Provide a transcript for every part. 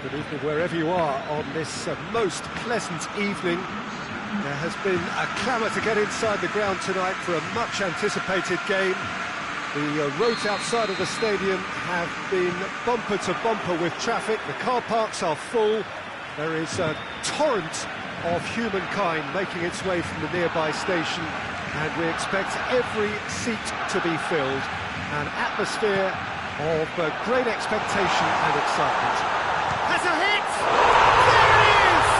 Good evening wherever you are on this most pleasant evening. There has been a clamour to get inside the ground tonight for a much anticipated game. The roads outside of the stadium have been bumper to bumper with traffic. The car parks are full. There is a torrent of humankind making its way from the nearby station, and we expect every seat to be filled. An atmosphere of great expectation and excitement. Has a hit! There it is!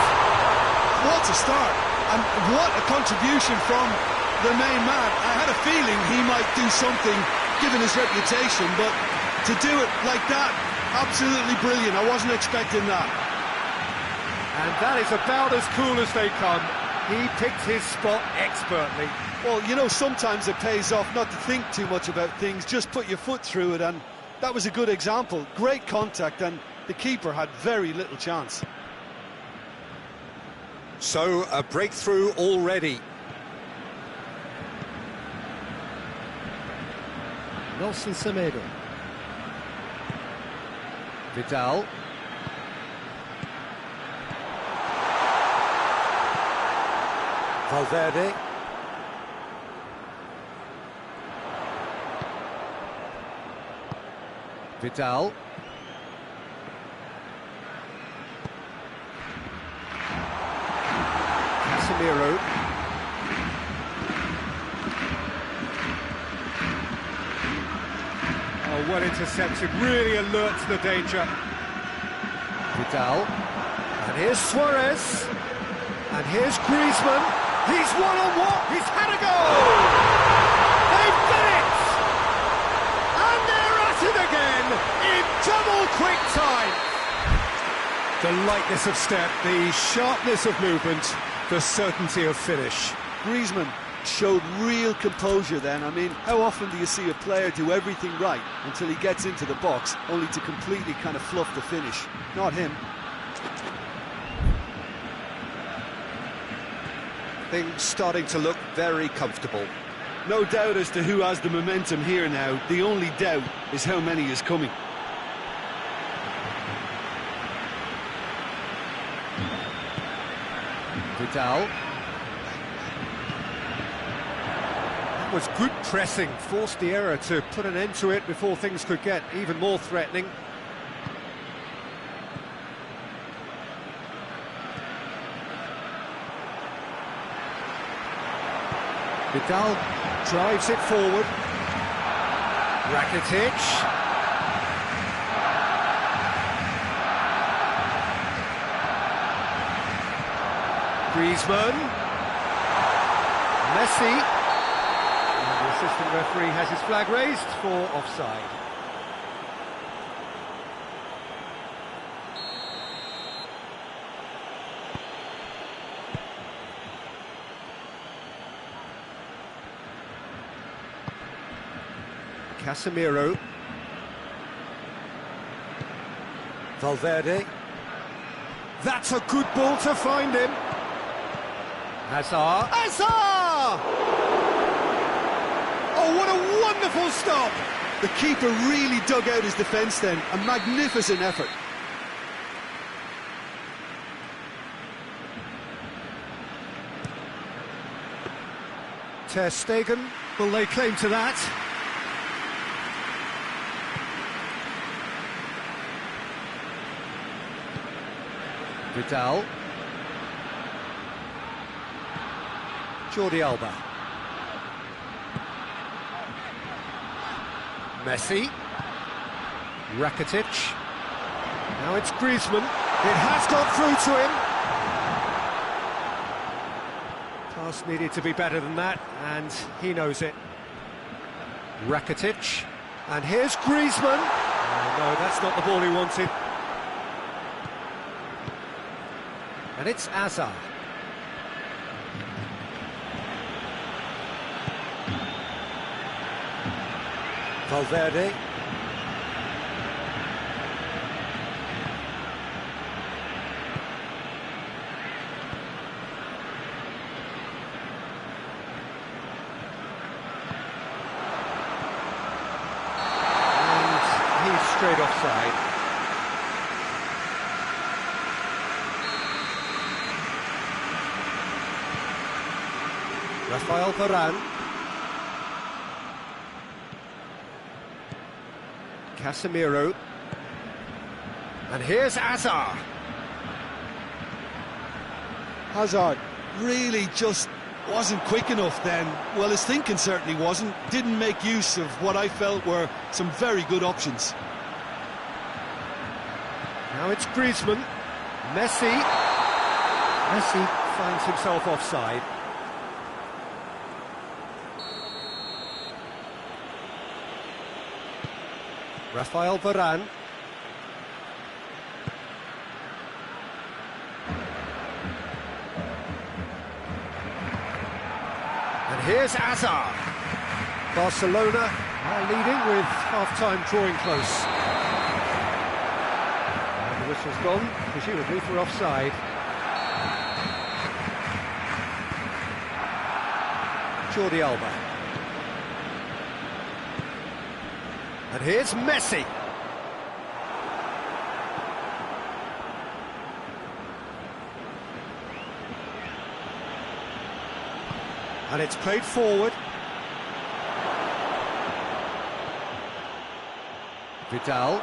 What a start, and what a contribution from the main man. I had a feeling he might do something, given his reputation, but to do it like that, absolutely brilliant. I wasn't expecting that. And that is about as cool as they come. He picked his spot expertly. Well, you know, sometimes it pays off not to think too much about things, just put your foot through it, and that was a good example. Great contact, and the keeper had very little chance. So, a breakthrough already. Nelson Semedo. Vidal. Valverde. Vidal. Casemiro. Oh, well intercepted, really alert to the danger. Vidal. And here's Suarez. And here's Griezmann. He's one-on-one. He's had a goal. They've done it. And they're at it again in double quick time. The lightness of step, the sharpness of movement, the certainty of finish. Griezmann showed real composure then. I mean, how often do you see a player do everything right until he gets into the box, only to completely kind of fluff the finish? Not him. Things starting to look very comfortable. No doubt as to who has the momentum here now. The only doubt is how many is coming. Vidal. That was good pressing, forced the error to put an end to it before things could get even more threatening. Vidal drives it forward. Rakitic. Griezmann. Messi. And the assistant referee has his flag raised for offside. Casemiro. Valverde. That's a good ball to find him. Hazard. Hazard! Oh, what a wonderful stop! The keeper really dug out his defence then. A magnificent effort. Ter Stegen will lay claim to that. Vidal. Jordi Alba. Messi. Rakitic. Now it's Griezmann. It has got through to him. Pass needed to be better than that, and he knows it. Rakitic. And here's Griezmann. Oh, no, that's not the ball he wanted. And it's Hazard. Valverde. And he's straight offside. Rafael Varane. Casemiro. And here's Hazard. Hazard really just wasn't quick enough then. Well, his thinking certainly wasn't. Didn't make use of what I felt were some very good options. Now it's Griezmann. Messi. Messi finds himself offside. Rafael Varane. And here's Hazard. Barcelona are leading with half-time drawing close. And the whistle's gone, presumably for offside. Jordi Alba. And here's Messi. And it's played forward. Vidal.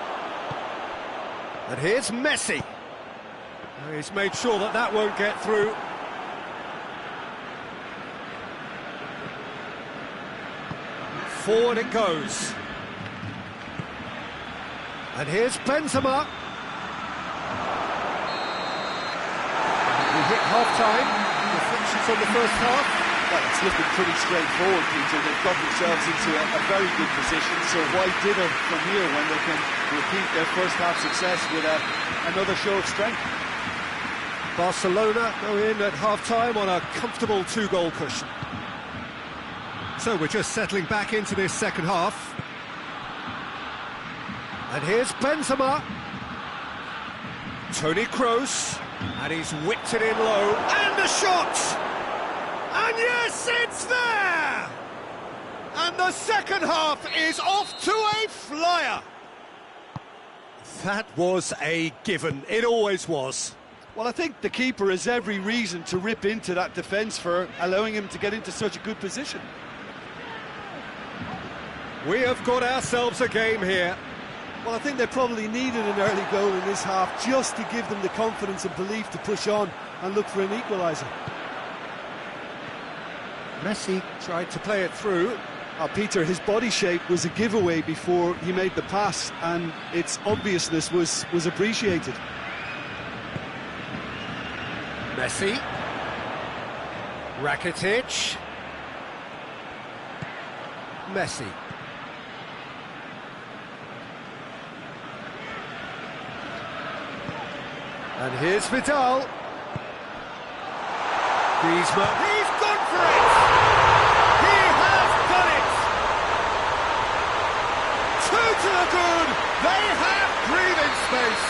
And here's Messi. He's made sure that that won't get through. Forward it goes. And here's Benzema. We hit half-time. Reflections on the first half. Well, it's looking pretty straightforward, Peter. They've got themselves into a very good position, so why dither from here when they can repeat their first half success with another show of strength? Barcelona go in at half-time on a comfortable 2-goal cushion. So we're just settling back into this second half. And here's Benzema. Toni Kroos. And he's whipped it in low. And the shot! And yes, it's there! And the second half is off to a flyer. That was a given. It always was. Well, I think the keeper has every reason to rip into that defence for allowing him to get into such a good position. We have got ourselves a game here. Well, I think they probably needed an early goal in this half just to give them the confidence and belief to push on and look for an equaliser. Messi tried to play it through. Peter, his body shape was a giveaway before he made the pass, and its obviousness was appreciated. Messi. Rakitic. Messi. And here's Vidal. Griezmann. He's gone for it! He has done it! Two to the good! They have breathing space!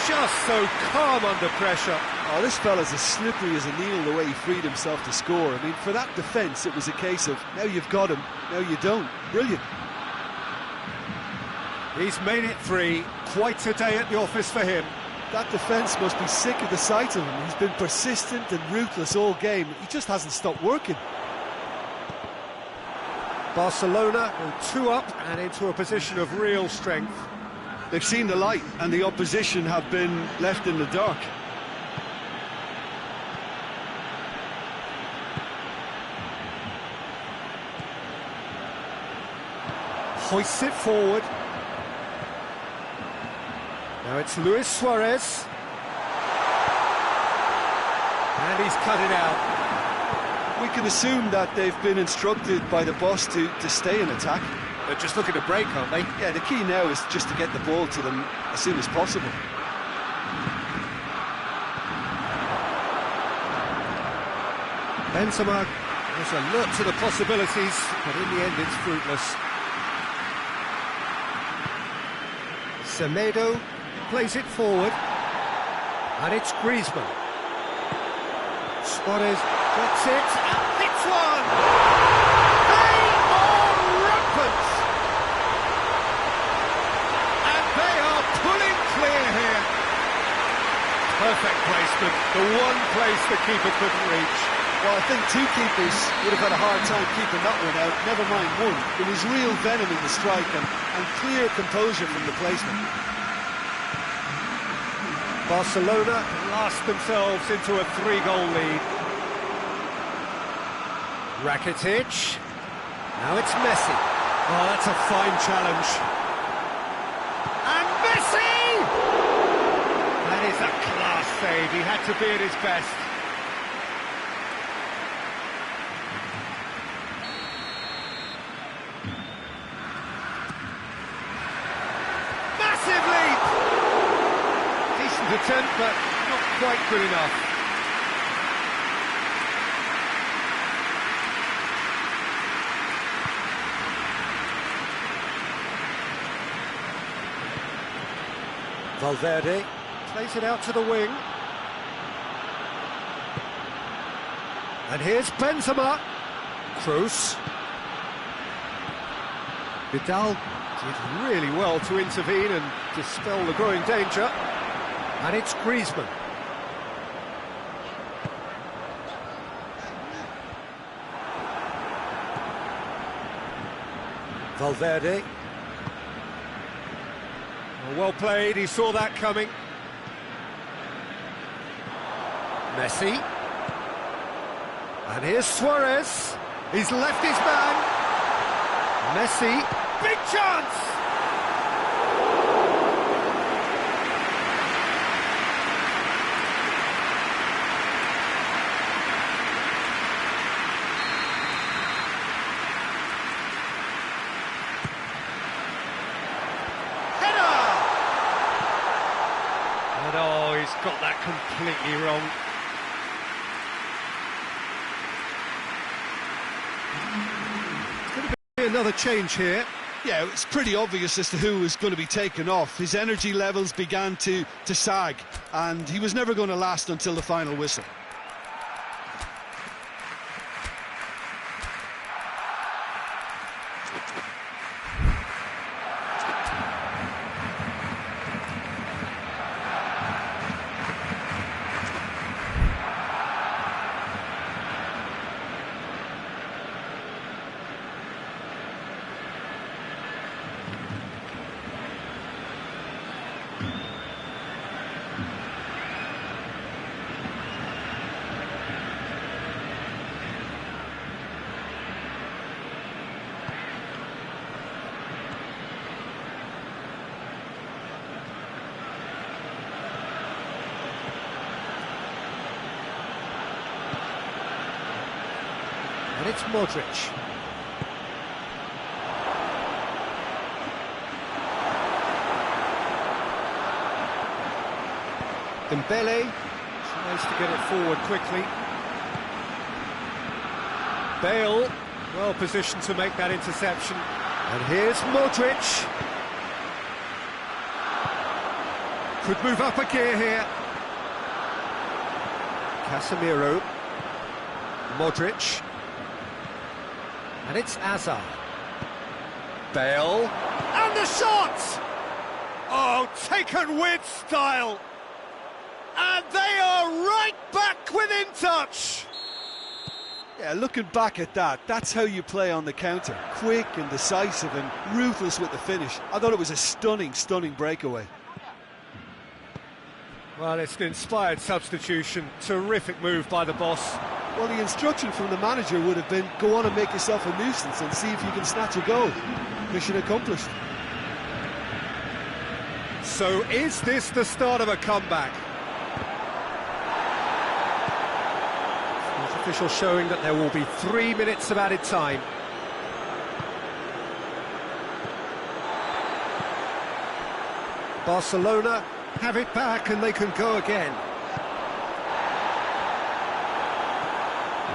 Just so calm under pressure. Oh, this fella's as slippery as a needle the way he freed himself to score. I mean, for that defence, it was a case of, now you've got him, now you don't. Brilliant. He's made it 3. Quite a day at the office for him. That defence must be sick of the sight of him. He's been persistent and ruthless all game. He just hasn't stopped working. Barcelona go 2 up and into a position of real strength. They've seen the light and the opposition have been left in the dark. Hoists it forward. Now it's Luis Suarez. And he's cut it out. We can assume that they've been instructed by the boss to stay in attack. They're just looking to break, aren't they? Yeah, the key now is just to get the ball to them as soon as possible. Benzema was alert to the possibilities, but in the end it's fruitless. Semedo plays it forward, and it's Griezmann. Suarez gets it, and hits one! They are rampant! And they are pulling clear here. Perfect placement, the one place the keeper couldn't reach. Well, I think two keepers would have had a hard time keeping that one out, never mind one. There was real venom in the strike and clear composure from the placement. Barcelona last themselves into a 3-goal lead. Rakitic. Now it's Messi. Oh, that's a fine challenge. And Messi! That is a class save. He had to be at his best. Massive leap! Decent attempt, but not quite good enough. Valverde plays it out to the wing. And here's Benzema. Cruz. Vidal did really well to intervene and dispel the growing danger. And it's Griezmann. Valverde. Well played, he saw that coming. Messi. And here's Suarez. He's left his man. Messi. Big chance! And oh, he's got that completely wrong. It's going to be another change here. Yeah, it's pretty obvious as to who was going to be taken off. His energy levels began to sag, and he was never going to last until the final whistle. And it's Modric. Dembele tries to get it forward quickly. Bale, well positioned to make that interception. And here's Modric. Could move up a gear here. Casemiro. Modric. And it's Hazard. Bale. And the shot! Oh, taken with style. And they are right back within touch. Yeah, looking back at that, that's how you play on the counter. Quick and decisive and ruthless with the finish. I thought it was a stunning, stunning breakaway. Well, it's an inspired substitution. Terrific move by the boss. Well, the instruction from the manager would have been, go on and make yourself a nuisance and see if you can snatch a goal. Mission accomplished. So is this the start of a comeback? The official showing that there will be 3 minutes of added time. Barcelona have it back and they can go again.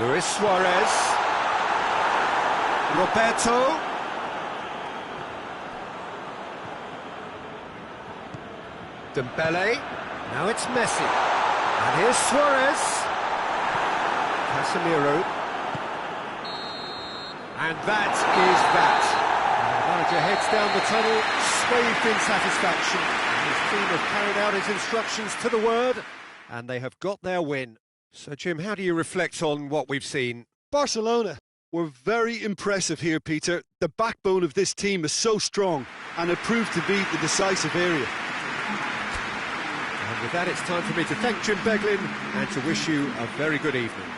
Luis Suarez. Roberto. Dembele. Now it's Messi. And here's Suarez. Casemiro. And that is that. The manager heads down the tunnel, swathed in satisfaction. And his team have carried out his instructions to the word, and they have got their win. So, Jim, how do you reflect on what we've seen? Barcelona were very impressive here, Peter. The backbone of this team is so strong, and it proved to be the decisive area. And with that, it's time for me to thank Jim Beglin and to wish you a very good evening.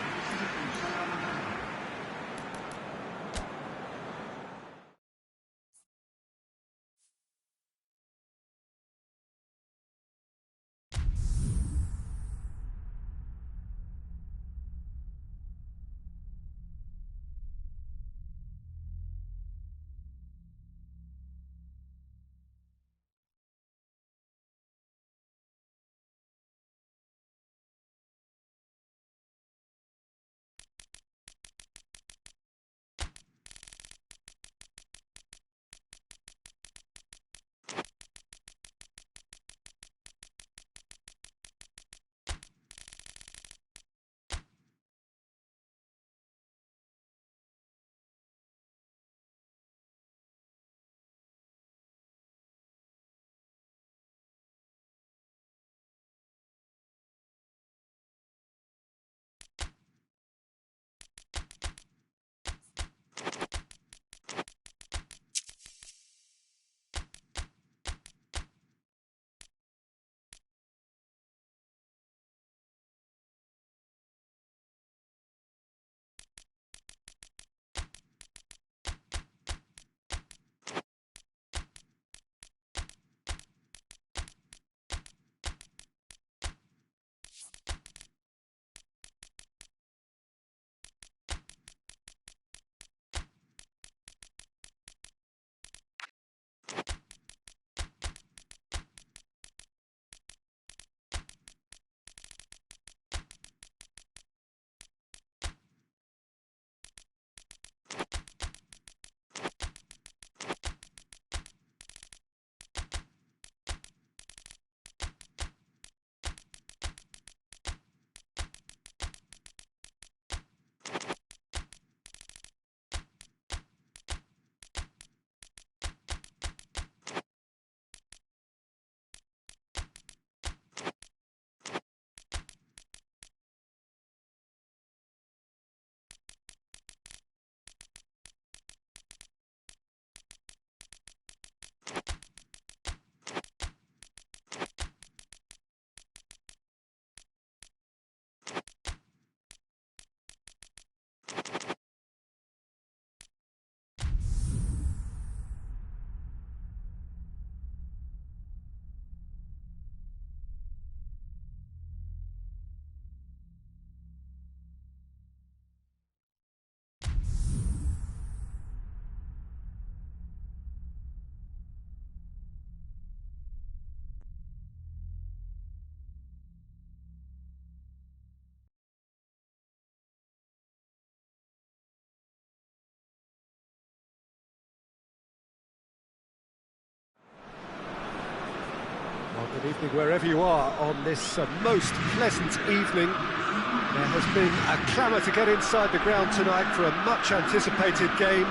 Well, good evening wherever you are on this most pleasant evening. There has been a clamour to get inside the ground tonight for a much anticipated game.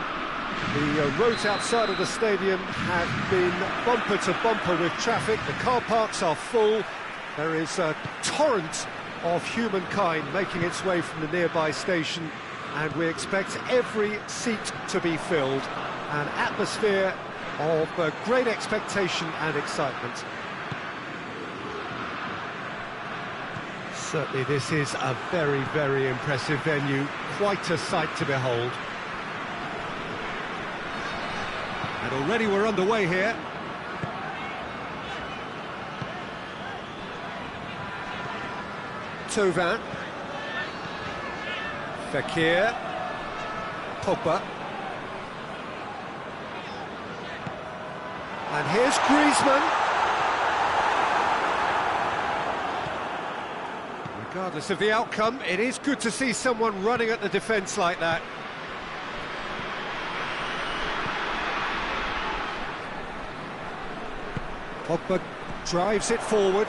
The roads outside of the stadium have been bumper to bumper with traffic. The car parks are full. There is a torrent of humankind making its way from the nearby station, and we expect every seat to be filled. An atmosphere of great expectation and excitement. Certainly this is a very, very impressive venue, quite a sight to behold. And already we're underway here. Tovan, Fekir, Pogba. And here's Griezmann. Regardless of the outcome, it is good to see someone running at the defence like that. Pogba drives it forward.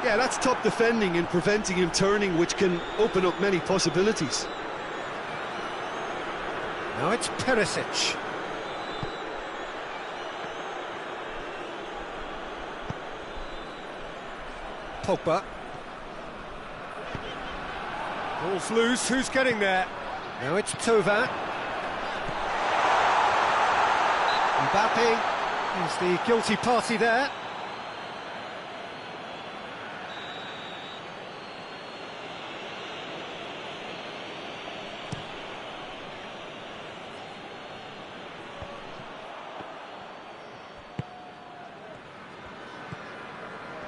Yeah, that's top defending and preventing him turning, which can open up many possibilities. Now it's Perisic. Pogba. Ball's loose, who's getting there? Now it's Thauvin. Mbappe is the guilty party there.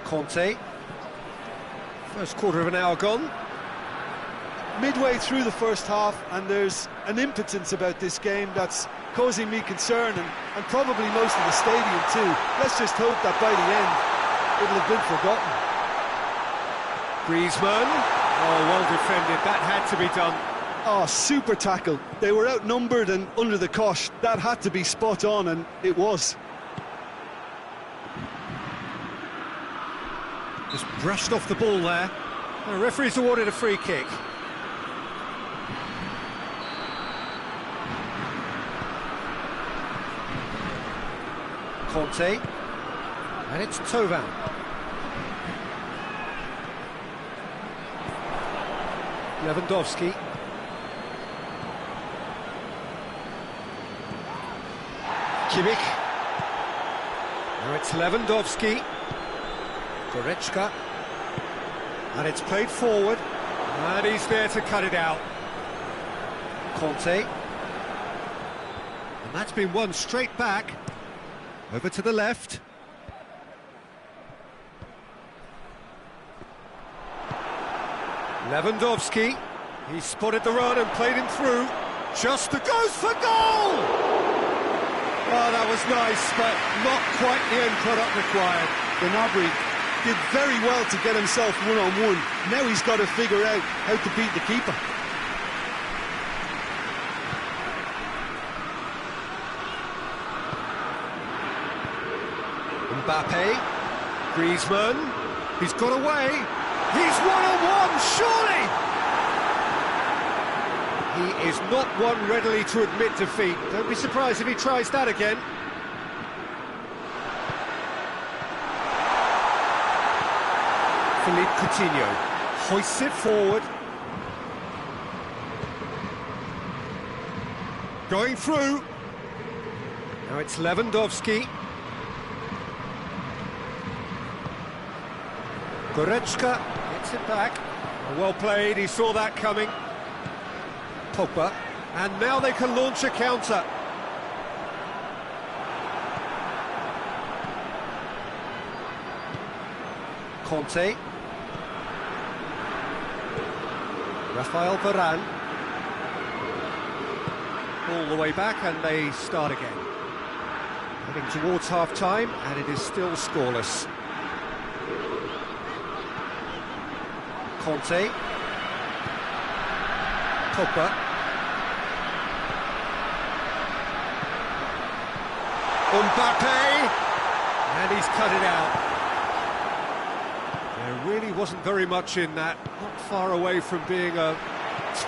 Conte. First quarter of an hour gone. Midway through the first half, and there's an impotence about this game that's causing me concern, and probably most of the stadium too. Let's just hope that by the end it'll have been forgotten. Griezmann. Oh, well defended. That had to be done. Oh, super tackle. They were outnumbered and under the cosh. That had to be spot on, and it was. Just brushed off the ball there. The referee's awarded a free kick. Conte, and it's Thauvin. Lewandowski. Kimmich. Now it's Lewandowski. Goretzka. And it's played forward. And he's there to cut it out. Conte. And that's been won straight back. Over to the left. Lewandowski. He spotted the run and played him through. Just the goes for goal! Oh, that was nice, but not quite the end product required. Gnabry did very well to get himself one-on-one. Now he's got to figure out how to beat the keeper. Mbappe, Griezmann, he's got away, he's one-on-one, surely! He is not one readily to admit defeat. Don't be surprised if he tries that again. Philippe Coutinho hoists it forward. Going through. Now it's Lewandowski. Goretzka gets it back. Well played, he saw that coming. Pogba, and now they can launch a counter. Conte. Rafael Varane. All the way back, and they start again. Heading towards half-time, and it is still scoreless. Conte. Pogba. Mbappe. And he's cut it out. There really wasn't very much in that. Not far away from being a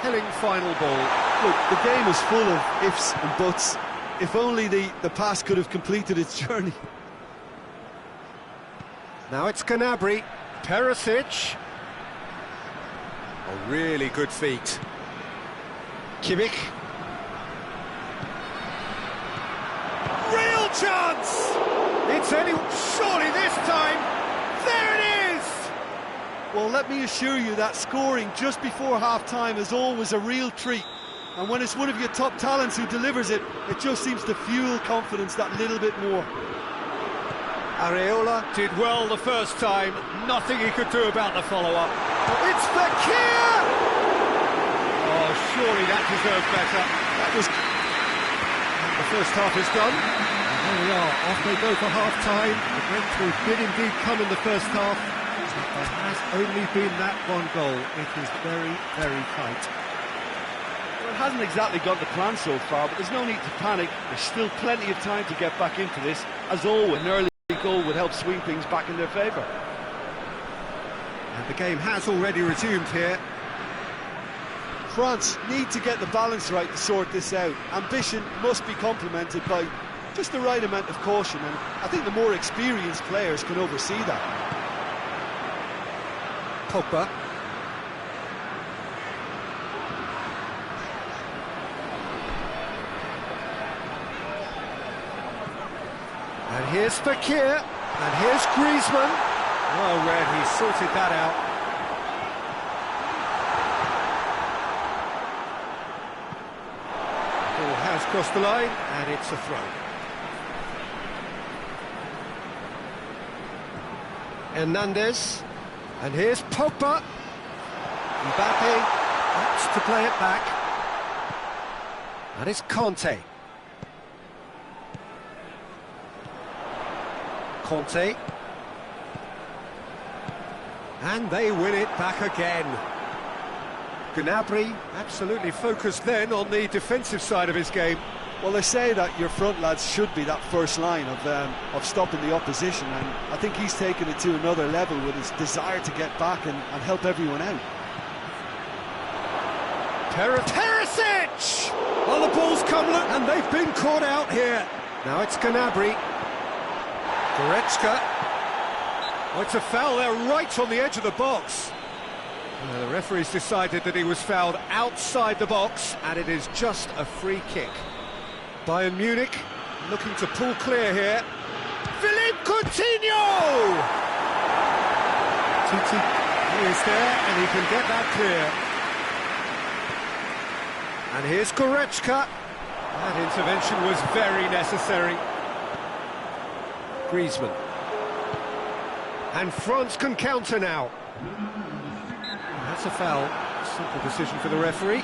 telling final ball. Look, the game is full of ifs and buts. If only the pass could have completed its journey. Now it's Gnabry. Perisic. A really good feat. Kimmich. Real chance! It's surely this time. There it is! Well, let me assure you that scoring just before half-time is always a real treat. And when it's one of your top talents who delivers it, it just seems to fuel confidence that little bit more. Areola did well the first time. Nothing he could do about the follow-up. It's Fekir! Oh, surely that deserved better. That was... The first half is done. And there we are, off they go for half-time. The breakthrough did indeed come in the first half. But there has only been that one goal. It is very, very tight. Well, it hasn't exactly gone to plan so far, but there's no need to panic. There's still plenty of time to get back into this. As always, an early goal would help swing things back in their favour. And the game has already resumed here. France need to get the balance right to sort this out. Ambition must be complemented by just the right amount of caution, and I think the more experienced players can oversee that. Pogba. And here's Fakir, and here's Griezmann. Oh, Red, he sorted that out. Ball has crossed the line, and it's a throw. Hernandez, and here's Pogba. Mbappe opts to play it back. And it's Conte. Conte. And they win it back again. Gnabry absolutely focused then on the defensive side of his game. Well, they say that your front lads should be that first line of stopping the opposition, and I think he's taken it to another level with his desire to get back and help everyone out. Perisic! Well, the ball's come loose, and they've been caught out here. Now it's Gnabry. Goretzka. Oh, it's a foul there right on the edge of the box. The referee's decided that he was fouled outside the box, and it is just a free kick. Bayern Munich looking to pull clear here. Philippe Coutinho! Titi is there, and he can get that clear. And here's Goretzka. That intervention was very necessary. Griezmann. And France can counter now. That's a foul. Simple decision for the referee.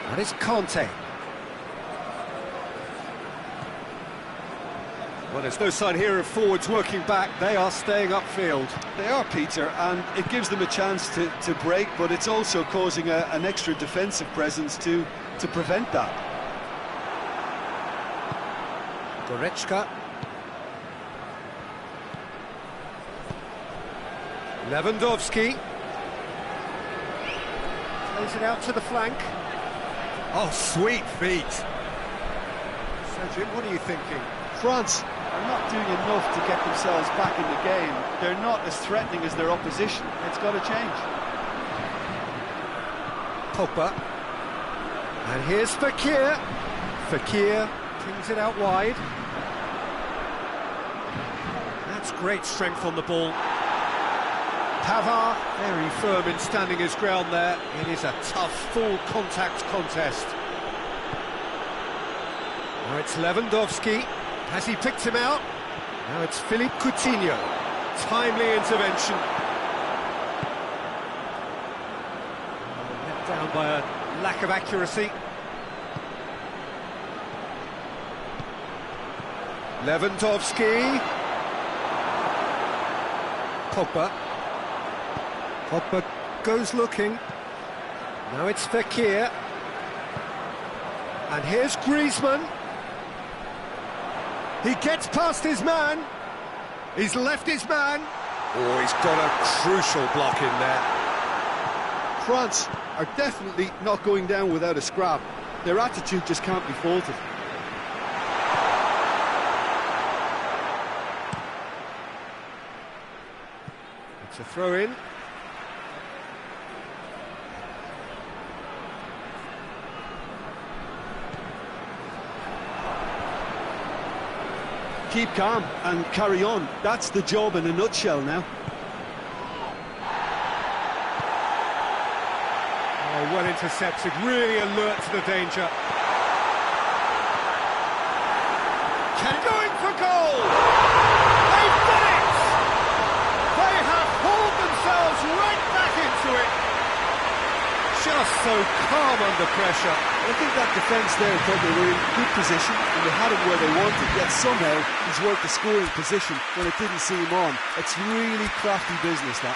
That is Conte. Well, there's no sign here of forwards working back. They are staying upfield. They are, Peter, and it gives them a chance to break, but it's also causing an extra defensive presence to prevent that. Goretzka. Lewandowski. Plays it out to the flank. Oh, sweet feet. So, Jim, what are you thinking? France are not doing enough to get themselves back in the game. They're not as threatening as their opposition. It's got to change. Pogba. And here's Fakir. Fakir pings it out wide. That's great strength on the ball. Pavard, very firm in standing his ground there. It is a tough, full contact contest. Now it's Lewandowski. Has he picked him out? Now it's Philippe Coutinho. Timely intervention. Let down by a lack of accuracy. Lewandowski. Pogba. Pogba goes looking. Now it's Fakir. And here's Griezmann. He gets past his man. He's left his man. Oh, he's got a crucial block in there. France are definitely not going down without a scrap. Their attitude just can't be faulted. It's a throw-in. Keep calm and carry on. That's the job in a nutshell now. Oh, well intercepted, really alert to the danger. Going for goal! They've done it! They have hauled themselves right back into it. Just so calm under pressure. I think that defence there thought they were in good position and they had him where they wanted, yet somehow he's worked the scoring position when it didn't see him on. It's really crafty business, that.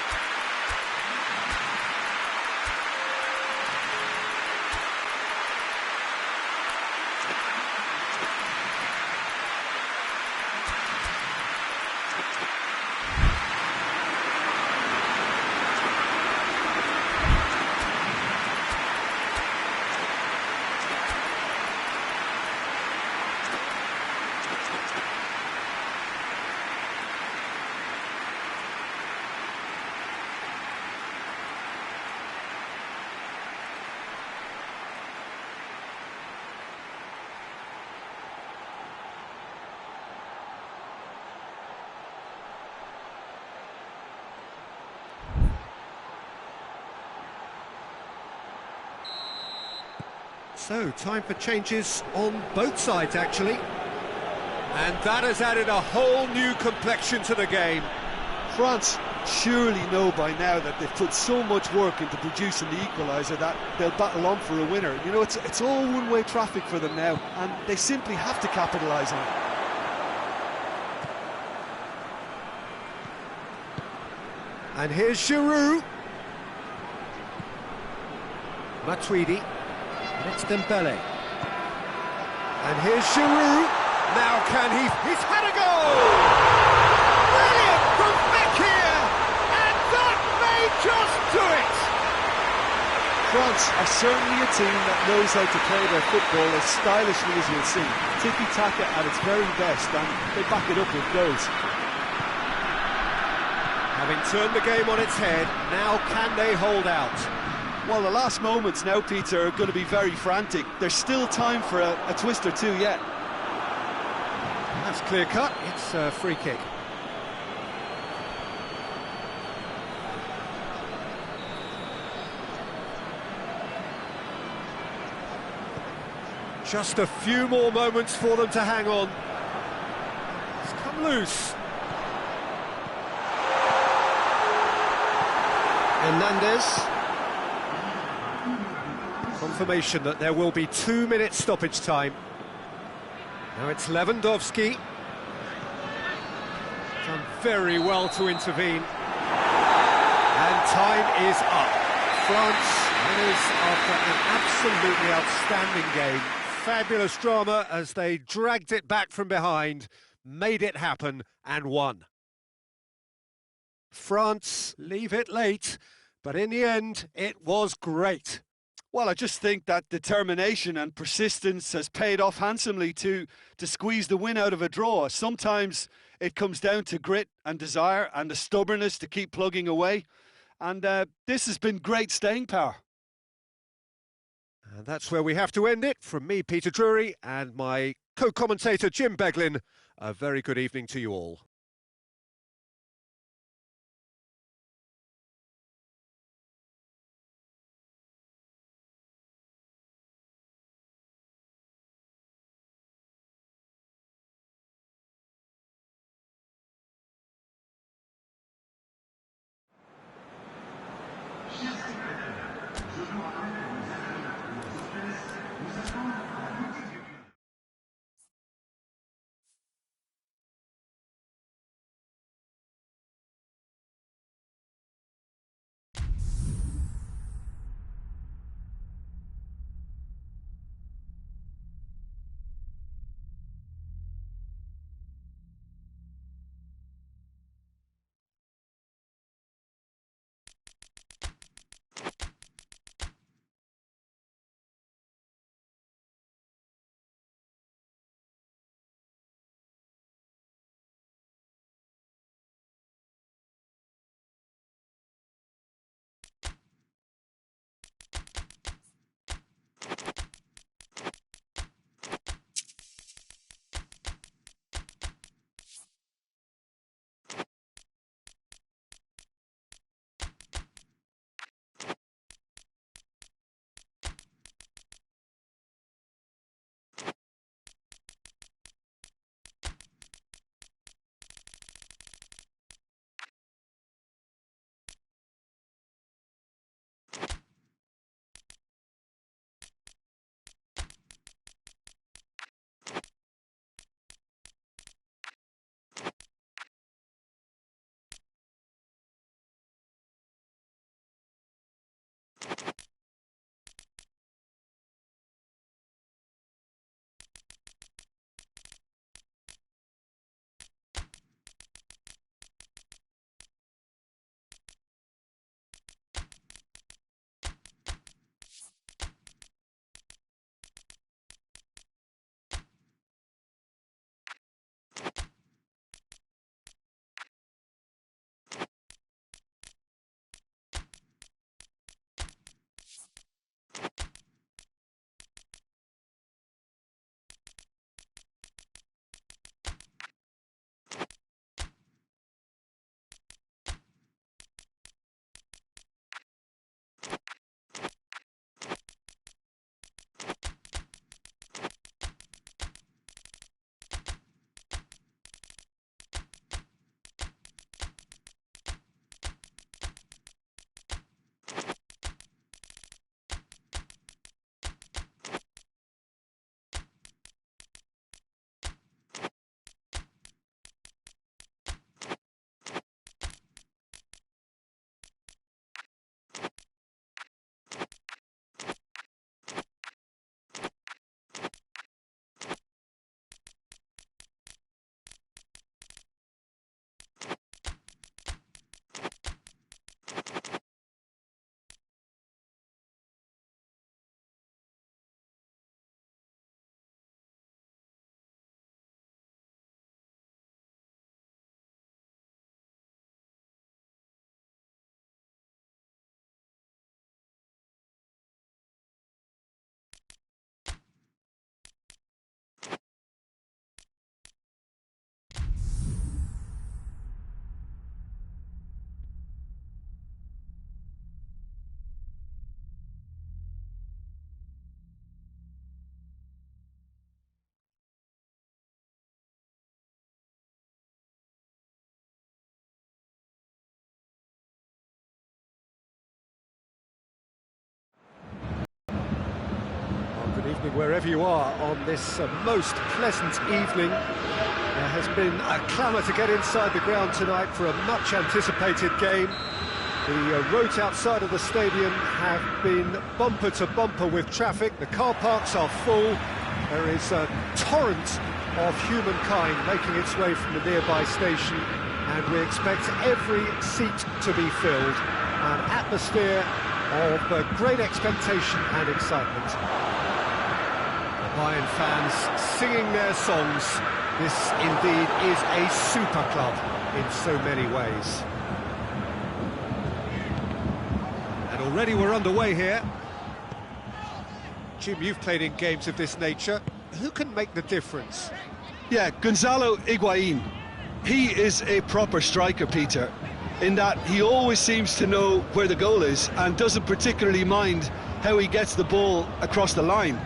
So, time for changes on both sides, actually. And that has added a whole new complexion to the game. France surely know by now that they've put so much work into producing the equaliser that they'll battle on for a winner. You know, it's all one-way traffic for them now, and they simply have to capitalise on it. And here's Giroud. Matuidi. It's Dembele. And here's Giroud. Now can he... He's had a goal! Brilliant from back here! And that may just do it! France are certainly a team that knows how to play their football as stylishly as you'll see. Tiki-taka at its very best, and they back it up with goals. Having turned the game on its head, now can they hold out? Well, the last moments now, Peter, are going to be very frantic. There's still time for a twist or two yet. That's clear cut. It's a free kick. Just a few more moments for them to hang on. It's come loose. Hernandez. Confirmation that there will be 2 minutes stoppage time. Now it's Lewandowski. Done very well to intervene. And time is up. France is after an absolutely outstanding game. Fabulous drama as they dragged it back from behind, made it happen and won. France leave it late, but in the end, it was great. Well, I just think that determination and persistence has paid off handsomely to squeeze the win out of a draw. Sometimes it comes down to grit and desire and the stubbornness to keep plugging away. And this has been great staying power. And that's where we have to end it. From me, Peter Drury, and my co-commentator, Jim Beglin, a very good evening to you all. evening wherever you are on this most pleasant evening. There has been a clamour to get inside the ground tonight for a much anticipated game. The roads outside of the stadium have been bumper to bumper with traffic. The car parks are full. There is a torrent of humankind making its way from the nearby station, and we expect every seat to be filled. An atmosphere of great expectation and excitement. The Bayern fans singing their songs. This indeed is a super club in so many ways. And already we're underway here. Jim, you've played in games of this nature. Who can make the difference? Yeah, Gonzalo Higuain. He is a proper striker, Peter, in that he always seems to know where the goal is and doesn't particularly mind how he gets the ball across the line.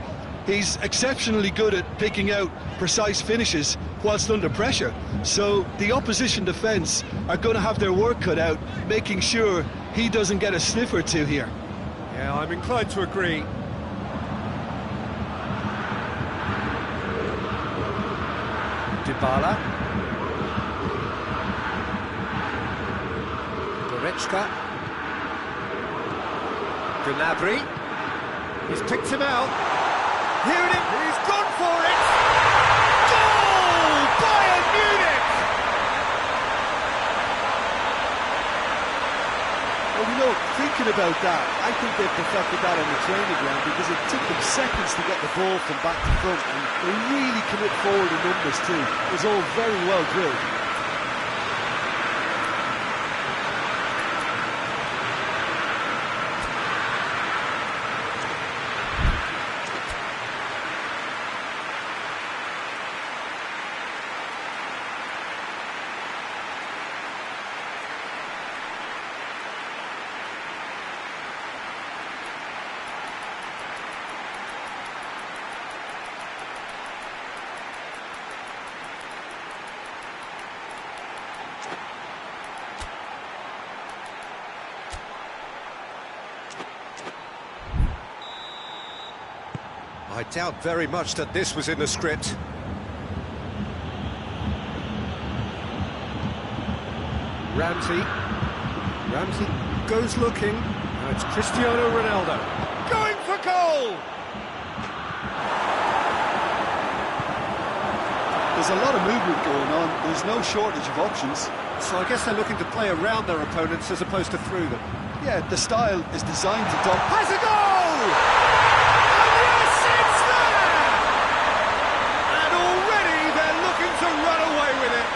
He's exceptionally good at picking out precise finishes whilst under pressure, so the opposition defence are going to have their work cut out, making sure he doesn't get a sniff or two here. Yeah, I'm inclined to agree. Dybala. Goretzka. Gnabry. He's picked him out. Here it is. He's gone for it. Goal! Bayern Munich! Well, you know, thinking about that, I think they perfected that on the training ground because it took them seconds to get the ball from back to front, and they really commit forward in numbers too. It was all very well drilled. I doubt very much that this was in the script. Ramsey goes looking. Now it's Cristiano Ronaldo going for goal! There's a lot of movement going on. There's no shortage of options. So I guess they're looking to play around their opponents as opposed to through them. Yeah, the style is designed to dominate. Has a goal! And yes, it's there! And already they're looking to run away with it.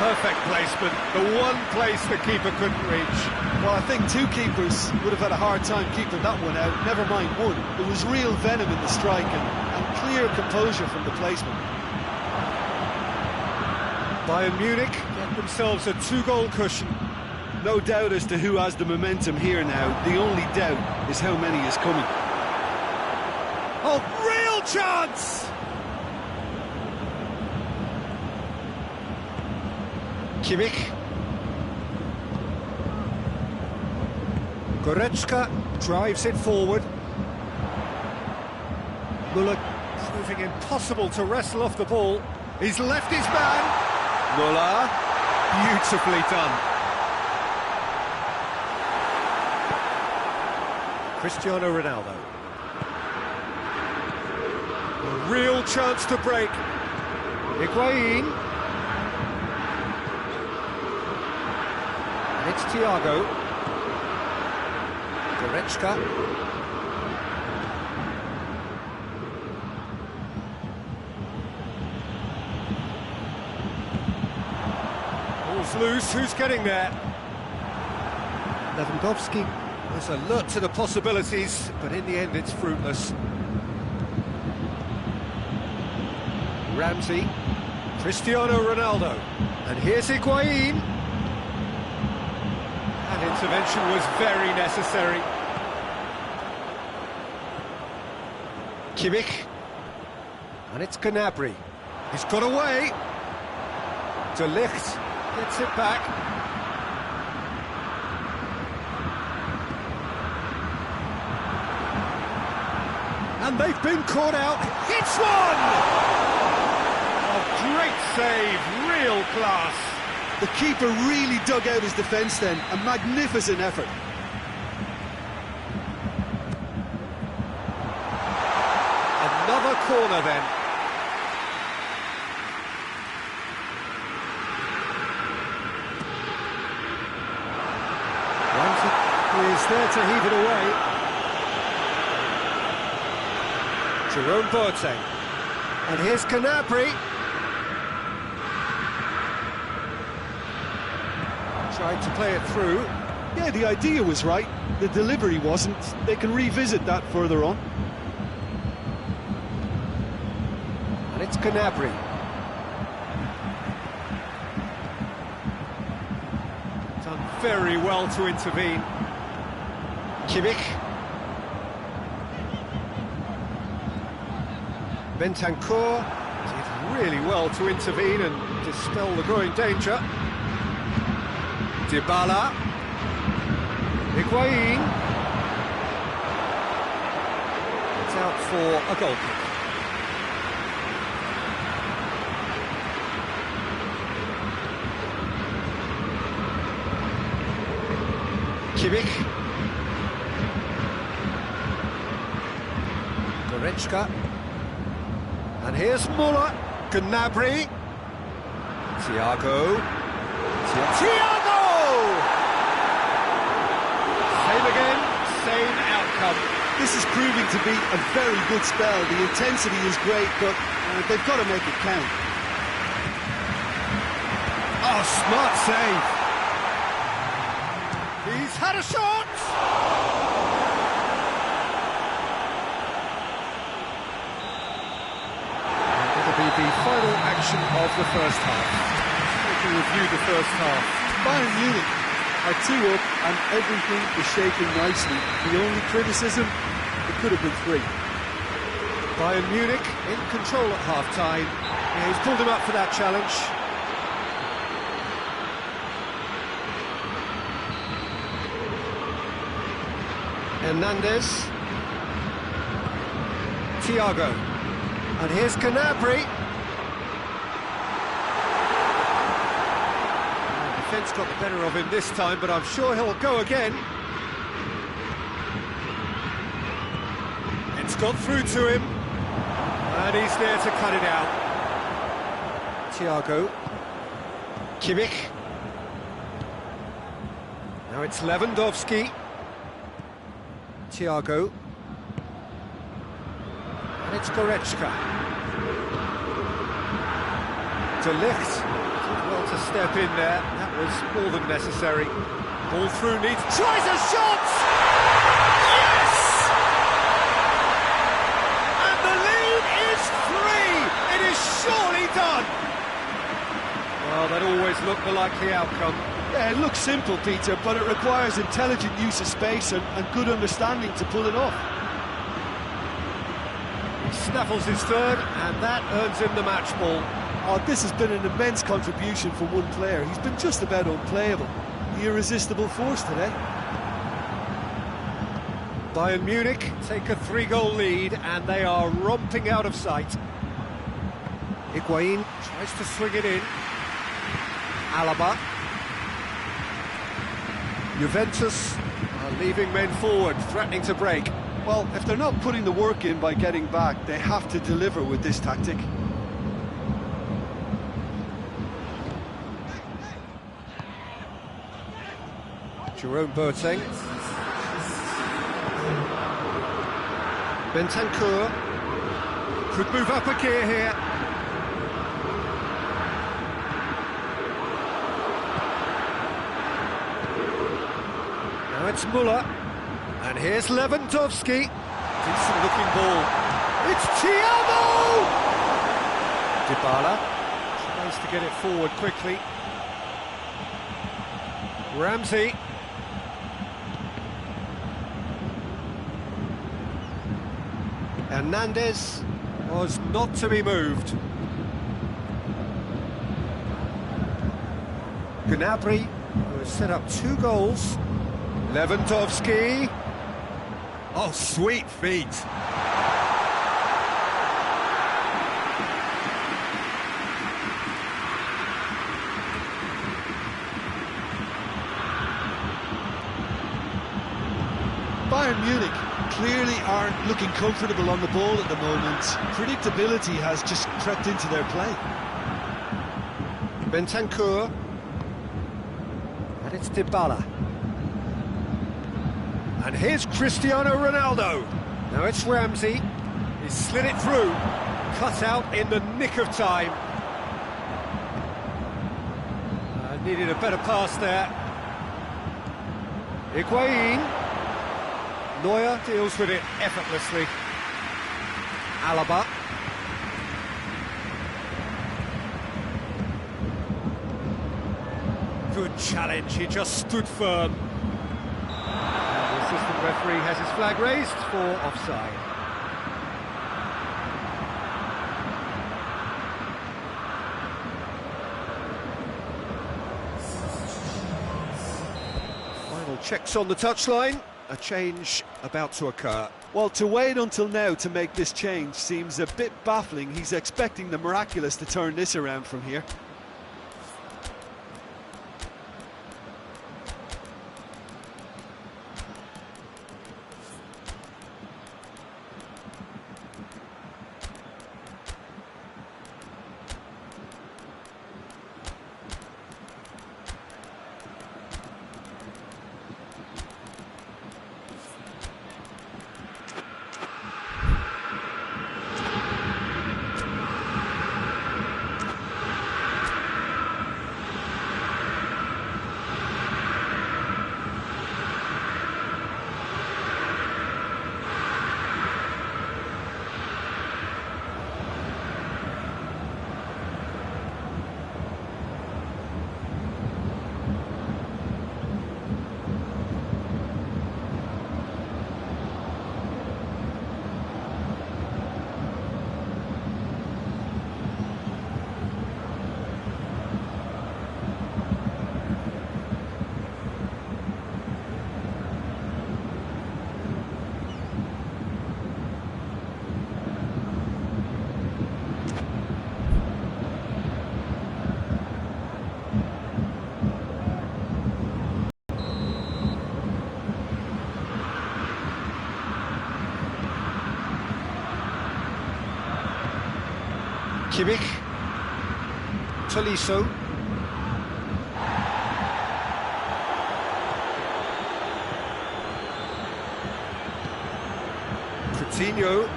Perfect placement, the one place the keeper couldn't reach. Well, I think two keepers would have had a hard time keeping that one out, never mind one. There was real venom in the strike and clear composure from the placement. Bayern Munich get themselves a two-goal cushion. No doubt as to who has the momentum here now. The only doubt is how many is coming. Oh, real chance! Kimmich. Goretzka drives it forward. Müller proving impossible to wrestle off the ball. He's left his man. Müller, beautifully done. Cristiano Ronaldo. A real chance to break. Higuain. And it's Thiago. Goretzka. Ball's loose, who's getting there? Lewandowski was alert to the possibilities, but in the end it's fruitless. Ramsey, Cristiano Ronaldo, and here's Higuain. And intervention was very necessary. Kimmich, and it's Gnabry. He's got away. De Ligt gets it back. And they've been caught out. Hits one! Oh, great save, real class. The keeper really dug out his defence then. A magnificent effort. Another corner then. Ramsey is there to heave it away. Jerome Boateng. And here's Gnabry. Tried to play it through. Yeah, the idea was right. The delivery wasn't. They can revisit that further on. And it's Gnabry. Done very well to intervene. Kimmich. Bentancur did really well to intervene and dispel the growing danger. Dybala. Higuain. It's out for a goal kick. Kimmich. Goretzka. And here's Muller. Gnabry. Thiago. Thiago! Same again, same outcome. This is proving to be a very good spell. The intensity is great, but they've got to make it count. Oh, smart save. He's had a shot! It'll be the final action of the first half. We can review the first half. Bayern Munich are 2 up and everything is shaping nicely. The only criticism, it could have been 3. Bayern Munich in control at half-time. Yeah, he's pulled him up for that challenge. Hernandez. Thiago. And here's Gnabry. The defence got the better of him this time, but I'm sure he'll go again. It's got through to him. And he's there to cut it out. Thiago. Kimmich. Now it's Lewandowski. Thiago. And it's Goretzka. De Ligt did well to step in there. That was more than necessary. Ball through needs... Tries a shot! Yes! And the lead is 3! It is surely done! Well, that always looked the likely outcome. Yeah, it looks simple, Peter, but it requires intelligent use of space and good understanding to pull it off. He snaffles his third, and that earns him the match ball. Oh, this has been an immense contribution from one player. He's been just about unplayable. The irresistible force today. Bayern Munich take a 3-goal lead, and they are romping out of sight. Higuain tries to swing it in. Alaba. Juventus are leaving men forward, threatening to break. Well, if they're not putting the work in by getting back, they have to deliver with this tactic. Jerome Boateng. Bentancur could move up a gear here. Now it's Muller, and here's Lewandowski. Decent looking ball. It's Thiago! Dybala tries to get it forward quickly. Ramsey. Hernandez was not to be moved. Gnabry, who has set up 2 goals. Lewandowski. Oh, sweet feet. like. Clearly aren't looking comfortable on the ball at the moment. Predictability has just crept into their play. Bentancur. And it's Dybala. And here's Cristiano Ronaldo. Now it's Ramsey. He slid it through. Cut out in the nick of time. Needed a better pass there. Higuain. Neuer deals with it effortlessly. Alaba. Good challenge, he just stood firm. And the assistant referee has his flag raised for offside. Final checks on the touchline. A change about to occur. Well, to wait until now to make this change seems a bit baffling. He's expecting the miraculous to turn this around from here. Kimmich, Tolisso, Coutinho,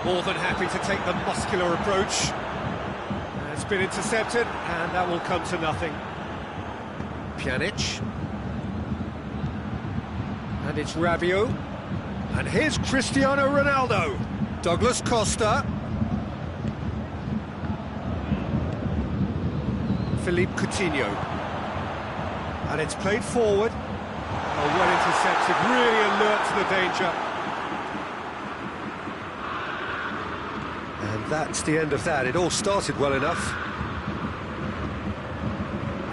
more than happy to take the muscular approach. It's been intercepted, and that will come to nothing. Pjanic, and it's Rabiot, and here's Cristiano Ronaldo. Douglas Costa. Philippe Coutinho, and it's played forward. Oh, well intercepted, really alert to the danger. And that's the end of that. It all started well enough.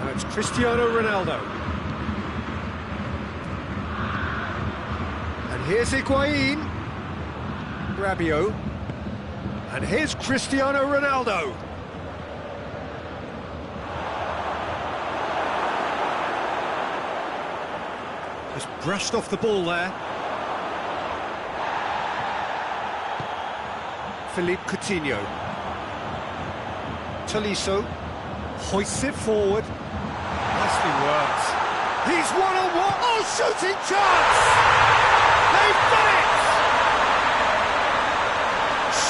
Now it's Cristiano Ronaldo. And here's Higuain. Rabiot. And here's Cristiano Ronaldo. Just brushed off the ball there. Philippe Coutinho. Tolisso hoists it forward. Nicely worked. He's one-on-one. Oh, shooting chance! They've done it!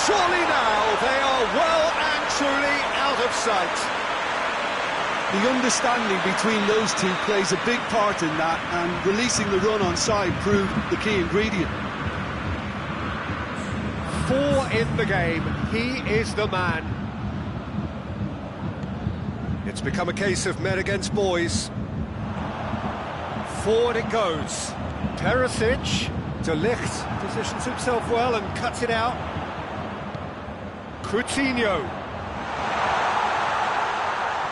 Surely now they are well and truly out of sight. The understanding between those two plays a big part in that, and releasing the run on side proved the key ingredient. 4 in the game. He is the man. It's become a case of men against boys. Forward it goes. Perisic. De Ligt positions himself well and cuts it out. Coutinho.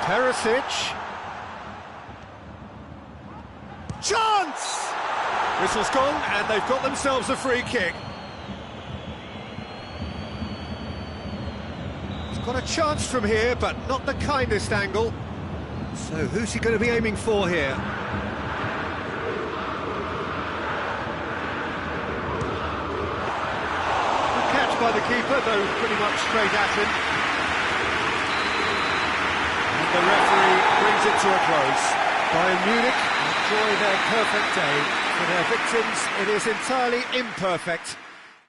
Perisic. Chance! Whistle's gone, and they've got themselves a free kick. He's got a chance from here, but not the kindest angle. So who's he going to be aiming for here? by the keeper, though pretty much straight at him. And the referee brings it to a close. Bayern Munich enjoy their perfect day. For their victims, it is entirely imperfect.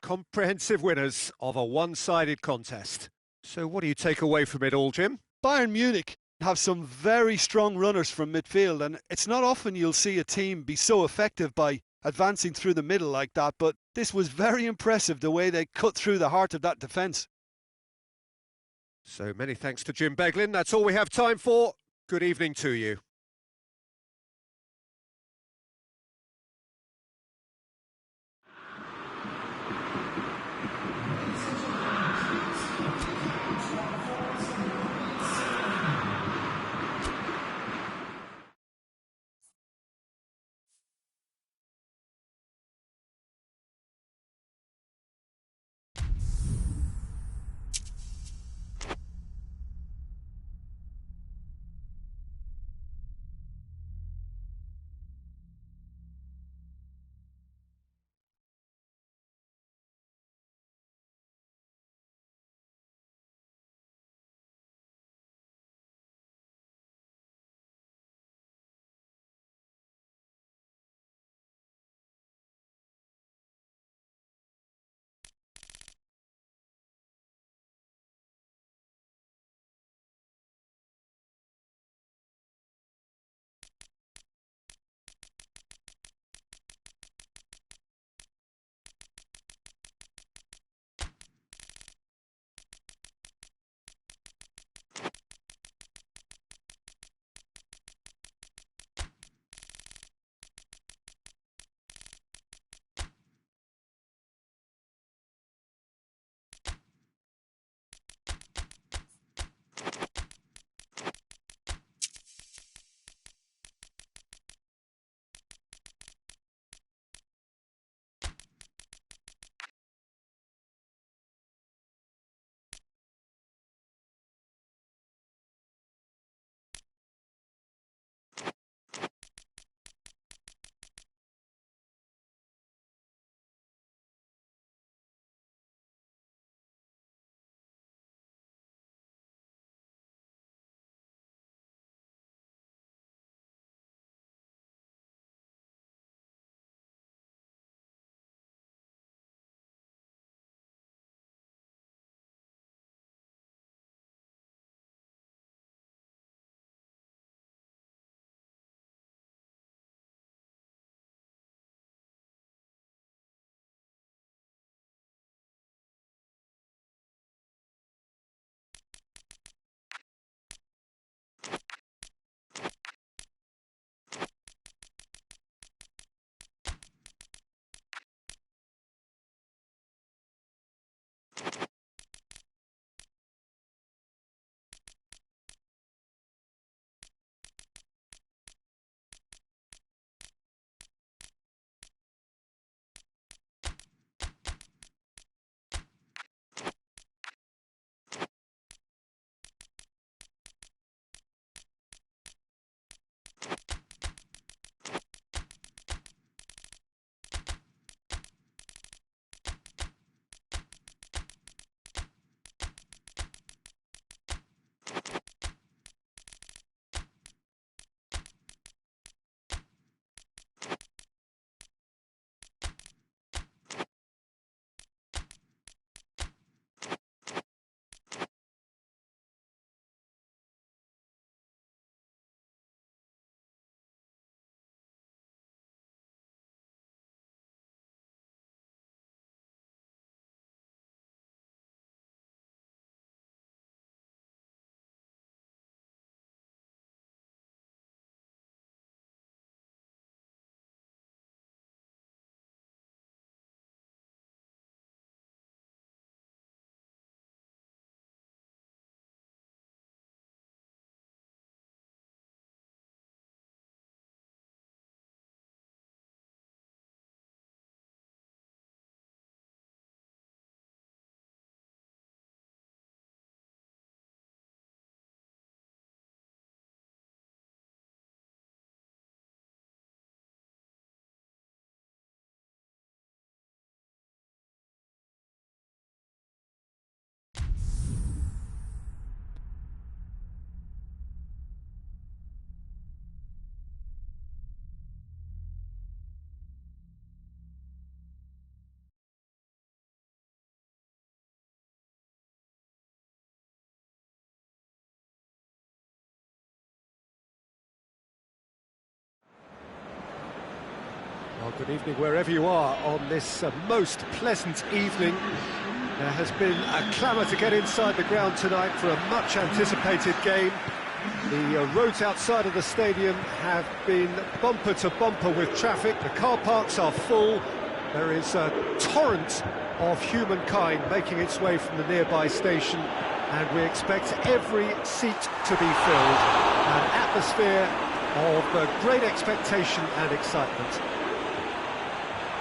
Comprehensive winners of a one-sided contest. So what do you take away from it all, Jim? Bayern Munich have some very strong runners from midfield, and it's not often you'll see a team be so effective by advancing through the middle like that, but this was very impressive the way they cut through the heart of that defence. So many thanks to Jim Beglin. That's all we have time for. Good evening to you. Good evening wherever you are on this most pleasant evening. There has been a clamour to get inside the ground tonight for a much anticipated game. The roads outside of the stadium have been bumper to bumper with traffic. The car parks are full. There is a torrent of humankind making its way from the nearby station, and we expect every seat to be filled. An atmosphere of great expectation and excitement.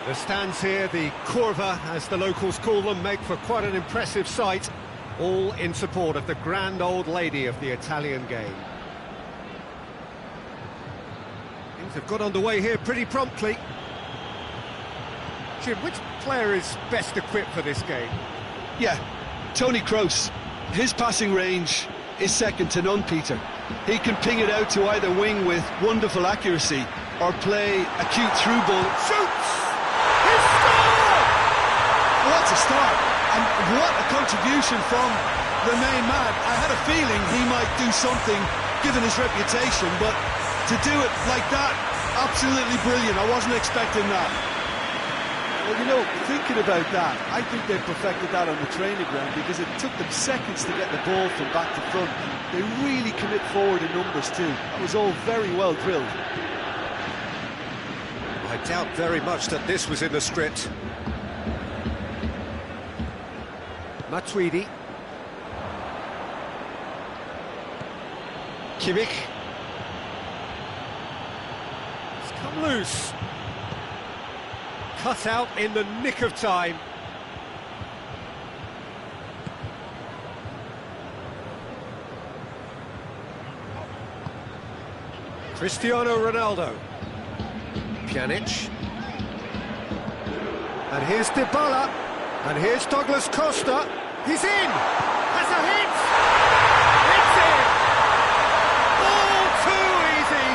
The stands here, the curva, as the locals call them, make for quite an impressive sight, all in support of the grand old lady of the Italian game. Things have got underway here pretty promptly. Jim, which player is best equipped for this game? Yeah, Toni Kroos. His passing range is second to none, Peter. He can ping it out to either wing with wonderful accuracy or play a cute through ball. Shoots! He scored! What a start, and what a contribution from the main man. I had a feeling he might do something given his reputation, but to do it like that, absolutely brilliant. I wasn't expecting that. Well, you know, thinking about that, I think they perfected that on the training ground because it took them seconds to get the ball from back to front. They really commit forward in numbers too. That was all very well drilled. I doubt very much that this was in the script. Matuidi. Kimmich. It's come loose. Cut out in the nick of time. Cristiano Ronaldo. Pjanic. And here's Dybala. And here's Douglas Costa. He's in! Has a hit! It's in! All too easy!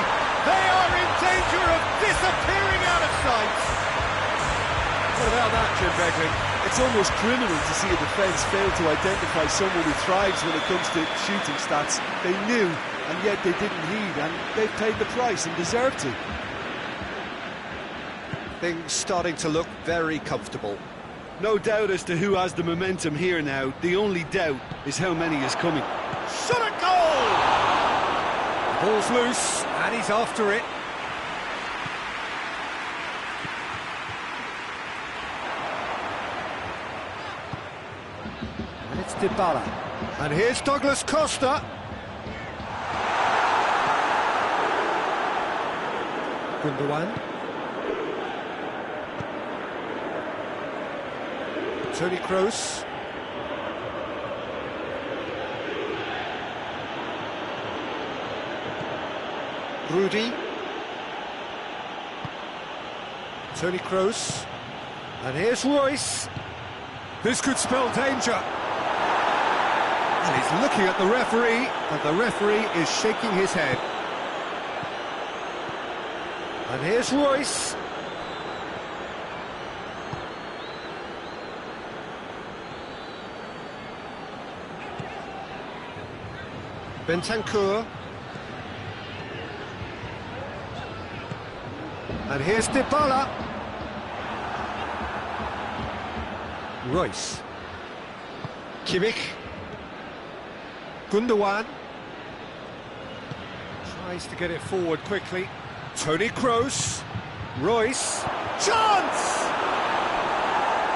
They are in danger of disappearing out of sight! What about that, Jim Beglin? It's almost criminal to see a defence fail to identify someone who thrives when it comes to shooting stats. They knew, and yet they didn't heed, and they paid the price and deserved to. Things starting to look very comfortable. No doubt as to who has the momentum here now. The only doubt is how many is coming. Shot at goal! Ball's loose, and he's after it. And it's Dybala. And here's Douglas Costa. Gundogan. Toni Kroos. Rudy. Toni Kroos. And here's Royce. This could spell danger. And he's looking at the referee, and the referee is shaking his head. And here's Royce. Bentancur. And here's Dybala. Royce. Kimmich. Gundogan. Tries to get it forward quickly. Toni Kroos. Royce. Chance!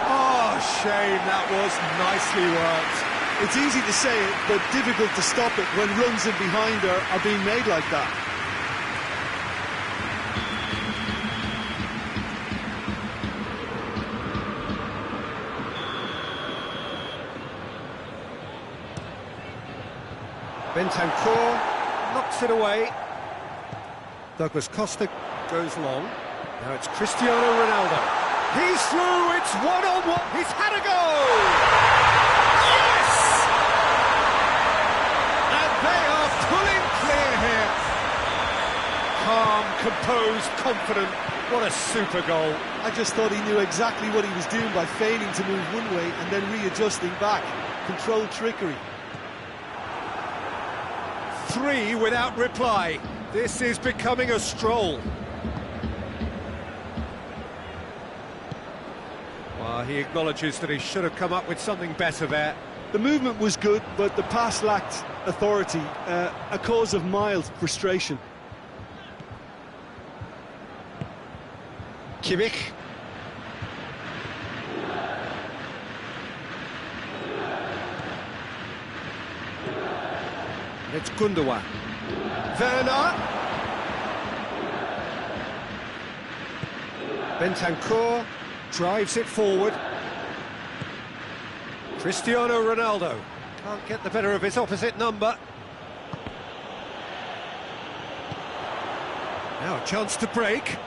Oh, shame, that was nicely worked. It's easy to say it, but difficult to stop it when runs in behind are being made like that. Bentancur knocks it away. Douglas Costa goes long. Now it's Cristiano Ronaldo. He's through, it's one-on-one. He's had a goal! Pulling clear here. Calm, composed, confident. What a super goal. I just thought he knew exactly what he was doing by feigning to move one way and then readjusting back. Controlled trickery. 3 without reply. This is becoming a stroll. He acknowledges that he should have come up with something better there. The movement was good, but the pass lacked authority, a cause of mild frustration. Kimmich. It's Gundogan. Werner. Bentancur drives it forward. Cristiano Ronaldo can't get the better of his opposite number. Now a chance to break.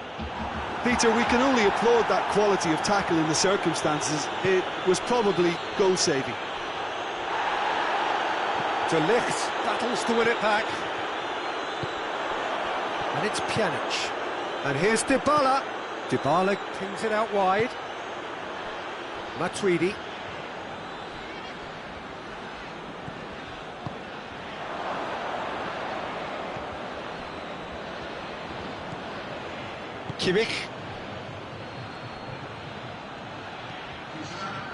Peter, we can only applaud that quality of tackle in the circumstances. It was probably goal-saving. De Ligt battles to win it back. And it's Pjanic. And here's Dybala. Dybala pings it out wide. Matuidi. Kimmich.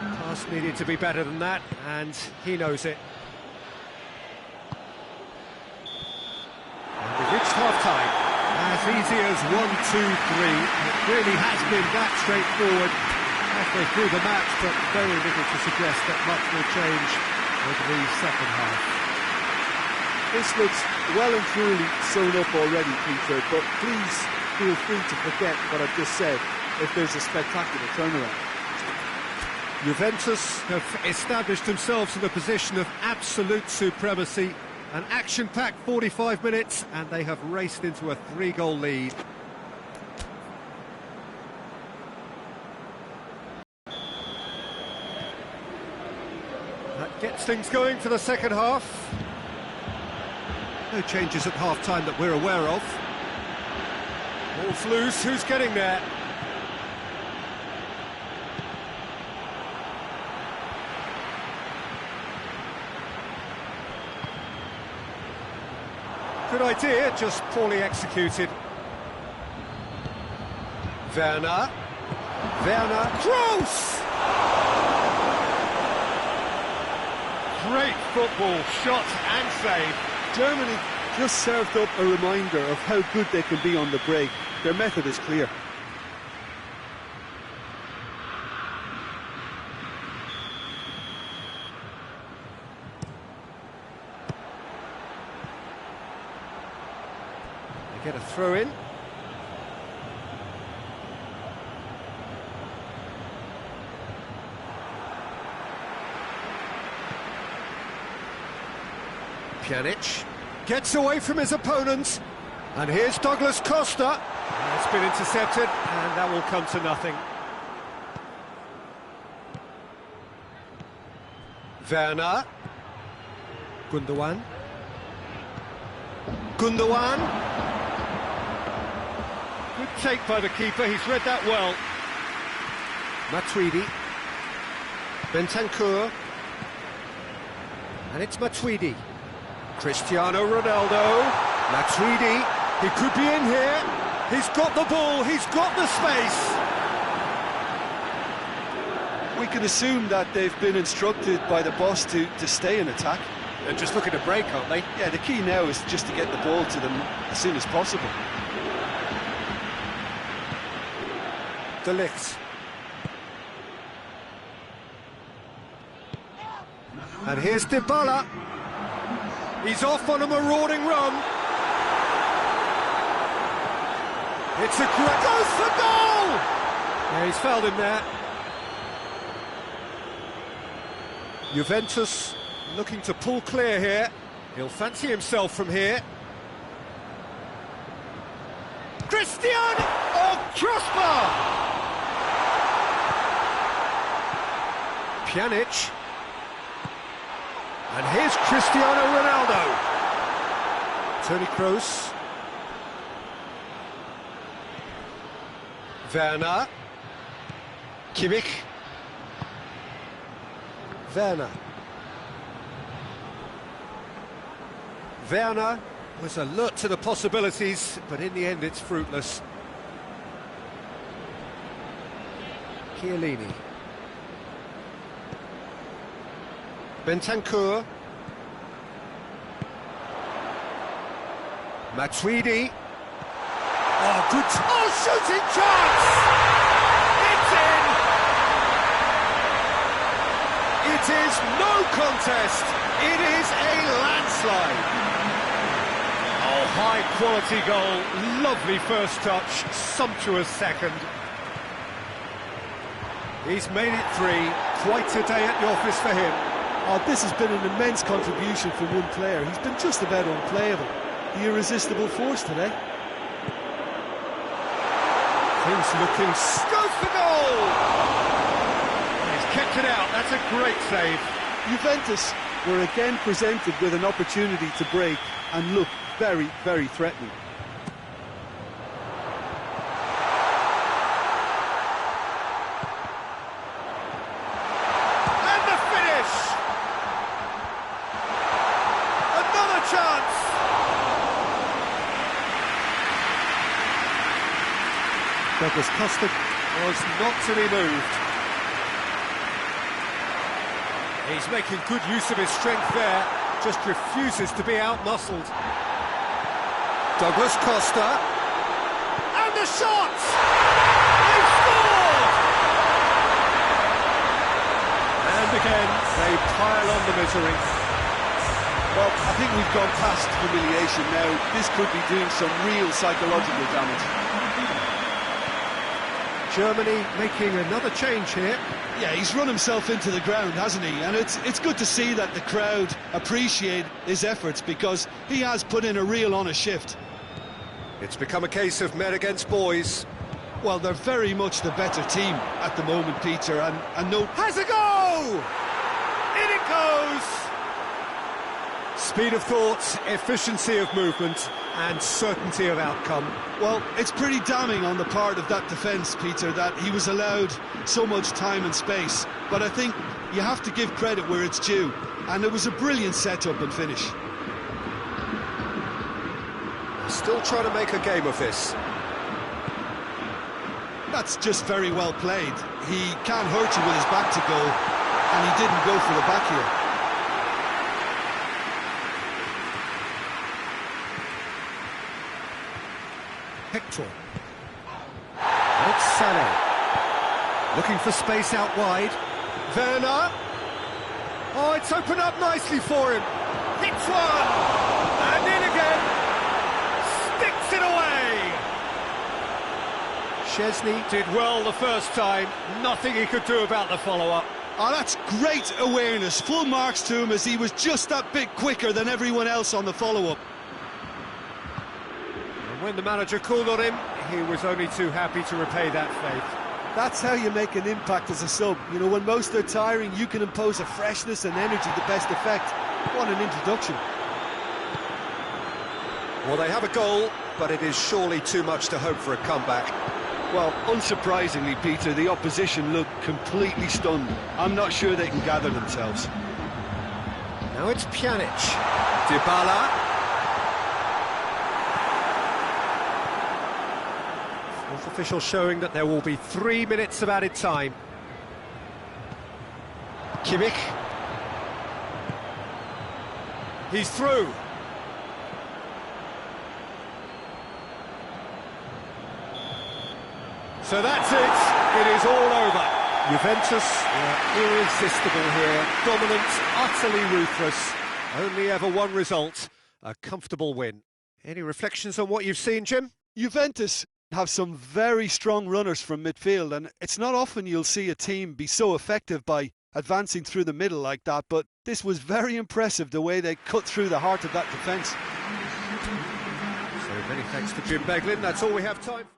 Pass needed to be better than that, and he knows it. And we've reached half-time. As easy as 1, 2, 3. It really has been that straightforward halfway through the match, but very little to suggest that much will change over the second half. This looks well and truly sewn up already, Peter, but please feel free to forget what I've just said if there's a spectacular turnaround. Juventus have established themselves in a position of absolute supremacy. An action-packed 45 minutes, and they have raced into a 3-goal lead. That gets things going for the second half. No changes at half-time that we're aware of. Ball's loose, who's getting there? Good idea, just poorly executed. Werner. Werner. Kroos! Great football, shot and save. Germany just served up a reminder of how good they can be on the break. Their method is clear. They get a throw in. Pjanic gets away from his opponents, and here's Douglas Costa. It's been intercepted, and that will come to nothing. Werner. Gundogan. Gundogan. Good take by the keeper, he's read that well. Matuidi. Bentancur. And it's Matuidi. Cristiano Ronaldo. Matuidi. He could be in here. He's got the ball, he's got the space. We can assume that they've been instructed by the boss to stay in attack. They're just looking to break, aren't they? Yeah, the key now is just to get the ball to them as soon as possible. De Ligt. And here's Dybala. He's off on a marauding run. It's a great... Goes for goal! Yeah, he's fouled him there. Juventus looking to pull clear here. He'll fancy himself from here. Cristiano! Oh, crossbar! Pjanic. And here's Cristiano Ronaldo. Toni Kroos. Werner. Kimmich. Werner. Werner was alert to the possibilities, but in the end it's fruitless. Chiellini. Bentancur. Matuidi. Oh, good. Oh, shooting chance! It's in! It is no contest. It is a landslide. Oh, high quality goal. Lovely first touch. Sumptuous second. He's made it 3. Quite a day at the office for him. Oh, this has been an immense contribution from one player. He's been just about unplayable. The irresistible force today. Things looking... Goes for goal! He's kept it out. That's a great save. Juventus were again presented with an opportunity to break and look very, very threatening. And the finish! Another chance! Douglas Costa Was not to be moved. He's making good use of his strength there, just refuses to be out-muscled. Douglas Costa. And the shot! They've scored! And again, they pile on the misery. Well, I think we've gone past humiliation now. This could be doing some real psychological damage. Germany making another change here. Yeah, he's run himself into the ground, hasn't he? And it's good to see that the crowd appreciate his efforts because he has put in a real honest shift. It's become a case of men against boys. Well, they're very much the better team at the moment, Peter, and no... Has a go! In it goes! Speed of thought, efficiency of movement, and certainty of outcome. Well, it's pretty damning on the part of that defence, Peter, that he was allowed so much time and space. But I think you have to give credit where it's due, and it was a brilliant set-up and finish. Still trying to make a game of this. That's just very well played. He can't hurt you with his back to goal, and he didn't go for the back here. Hector. It's Sané. Looking for space out wide. Werner. Oh, it's opened up nicely for him. Hits one. And in again. Sticks it away. Szczesny did well the first time. Nothing he could do about the follow-up. Oh, that's great awareness. Full marks to him as he was just that bit quicker than everyone else on the follow-up. When the manager called on him, he was only too happy to repay that faith. That's how you make an impact as a sub. You know, when most are tiring, you can impose a freshness and energy to best effect. What an introduction. Well, they have a goal, but it is surely too much to hope for a comeback. Well, unsurprisingly, Peter, the opposition look completely stunned. I'm not sure they can gather themselves. Now it's Pjanic. Dybala. Fourth official showing that there will be 3 minutes of added time. Kimmich. He's through. So that's it. It is all over. Juventus were irresistible here. Dominant, utterly ruthless. Only ever one result, a comfortable win. Any reflections on what you've seen, Jim? Juventus have some very strong runners from midfield, and it's not often you'll see a team be so effective by advancing through the middle like that, but this was very impressive, the way they cut through the heart of that defence. So many thanks to Jim Beglin. That's all we have time for.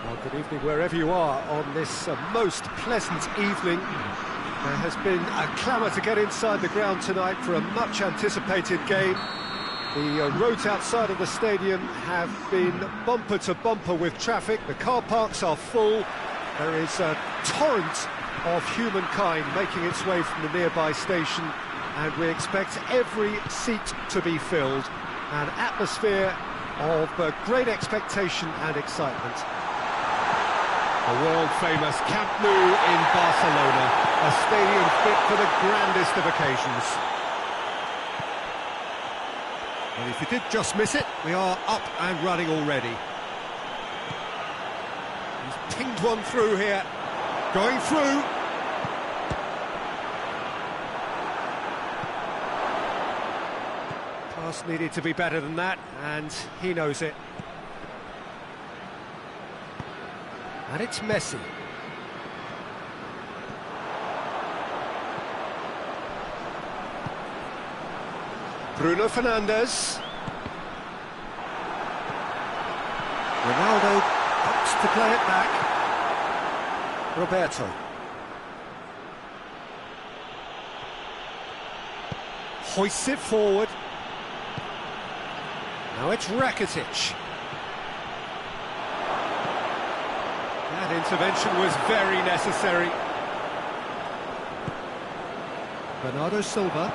Well, good evening wherever you are on this most pleasant evening. There has been a clamour to get inside the ground tonight for a much anticipated game. The roads outside of the stadium have been bumper to bumper with traffic. The car parks are full. There is a torrent of humankind making its way from the nearby station, and we expect every seat to be filled. An atmosphere of great expectation and excitement. The world-famous Camp Nou in Barcelona, a stadium fit for the grandest of occasions. And if you did just miss it, we are up and running already. He's pinged one through here, going through. Pass needed to be better than that, and he knows it. And it's Messi. Bruno Fernandes. Ronaldo opts to play it back. Roberto. Hoists it forward. Now it's Rakitic. That intervention was very necessary. Bernardo Silva.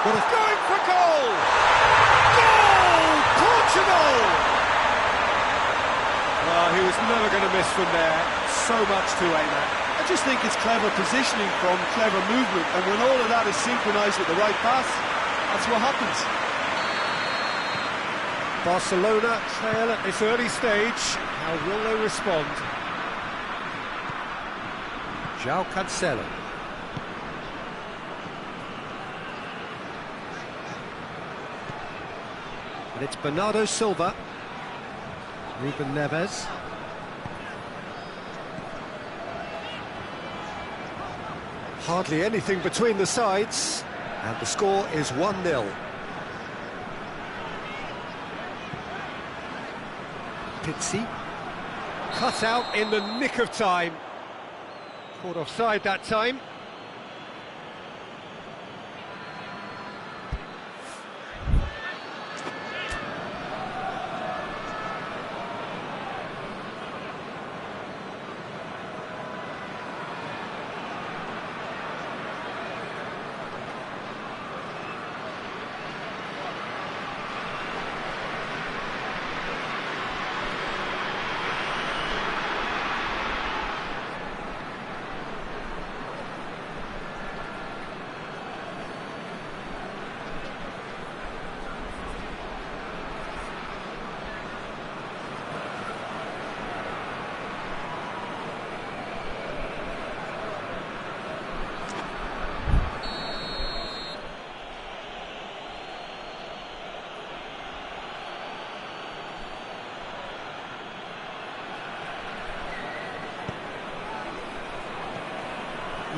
But it's going for goal! Goal! Portugal! Well, he was never going to miss from there. So much to aim at. I just think it's clever positioning from clever movement, and when all of that is synchronised with the right pass, that's what happens. Barcelona trail at this early stage. How will they respond? João Cancelo. And it's Bernardo Silva. Ruben Neves. Hardly anything between the sides, and the score is 1-0. Pizzi. Cut out in the nick of time. Caught offside that time.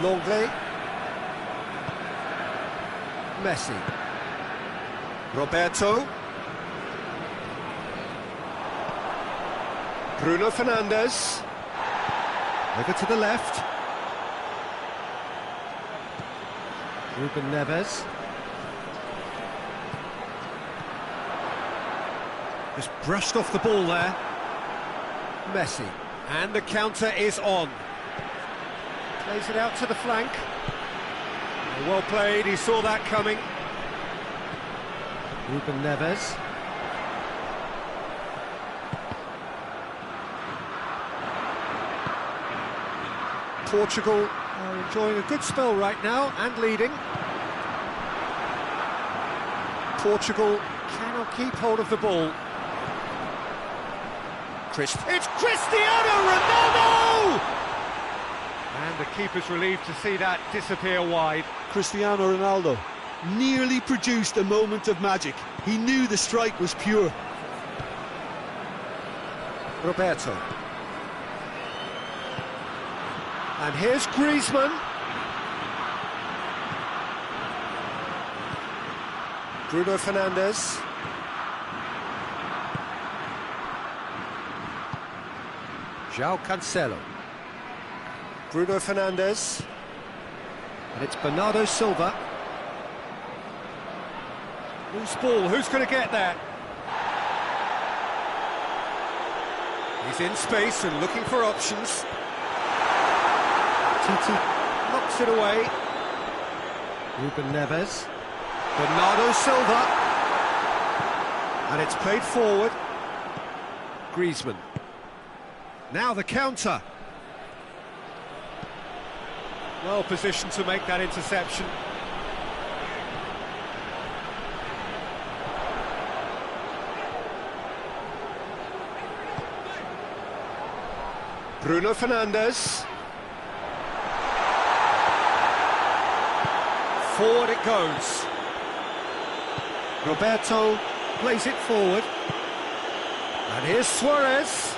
Longley. Messi. Roberto. Bruno Fernandes. Over to the left. Ruben Neves. Just brushed off the ball there. Messi. And the counter is on. Plays it out to the flank. Well played, he saw that coming. Ruben Neves. Portugal are enjoying a good spell right now and leading. Portugal cannot keep hold of the ball. It's Cristiano Ronaldo! And the keeper's relieved to see that disappear wide. Cristiano Ronaldo nearly produced a moment of magic. He knew the strike was pure. Roberto. And here's Griezmann. Bruno Fernandes. João Cancelo. Bruno Fernandes. And it's Bernardo Silva. Loose ball, who's going to get that? He's in space and looking for options. Titi knocks it away. Ruben Neves. Bernardo Silva. And it's played forward. Griezmann. Now the counter. Well positioned to make that interception. Bruno Fernandes. Forward it goes. Roberto plays it forward. And here's Suarez.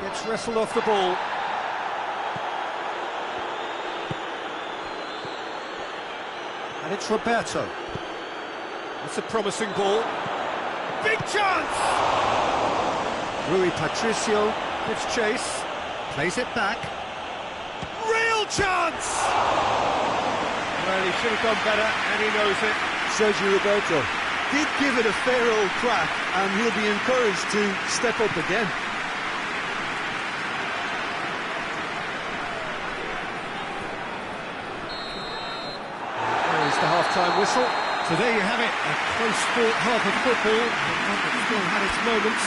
Gets wrestled off the ball. And it's Roberto. That's a promising ball. Big chance! Rui Patricio gives chase, plays it back. Real chance! Well, he should have done better, and he knows it. Sergio Roberto did give it a fair old crack, and he'll be encouraged to step up again. There's the half-time whistle. So there you have it, a close-fought half of football, but one that still had its moments,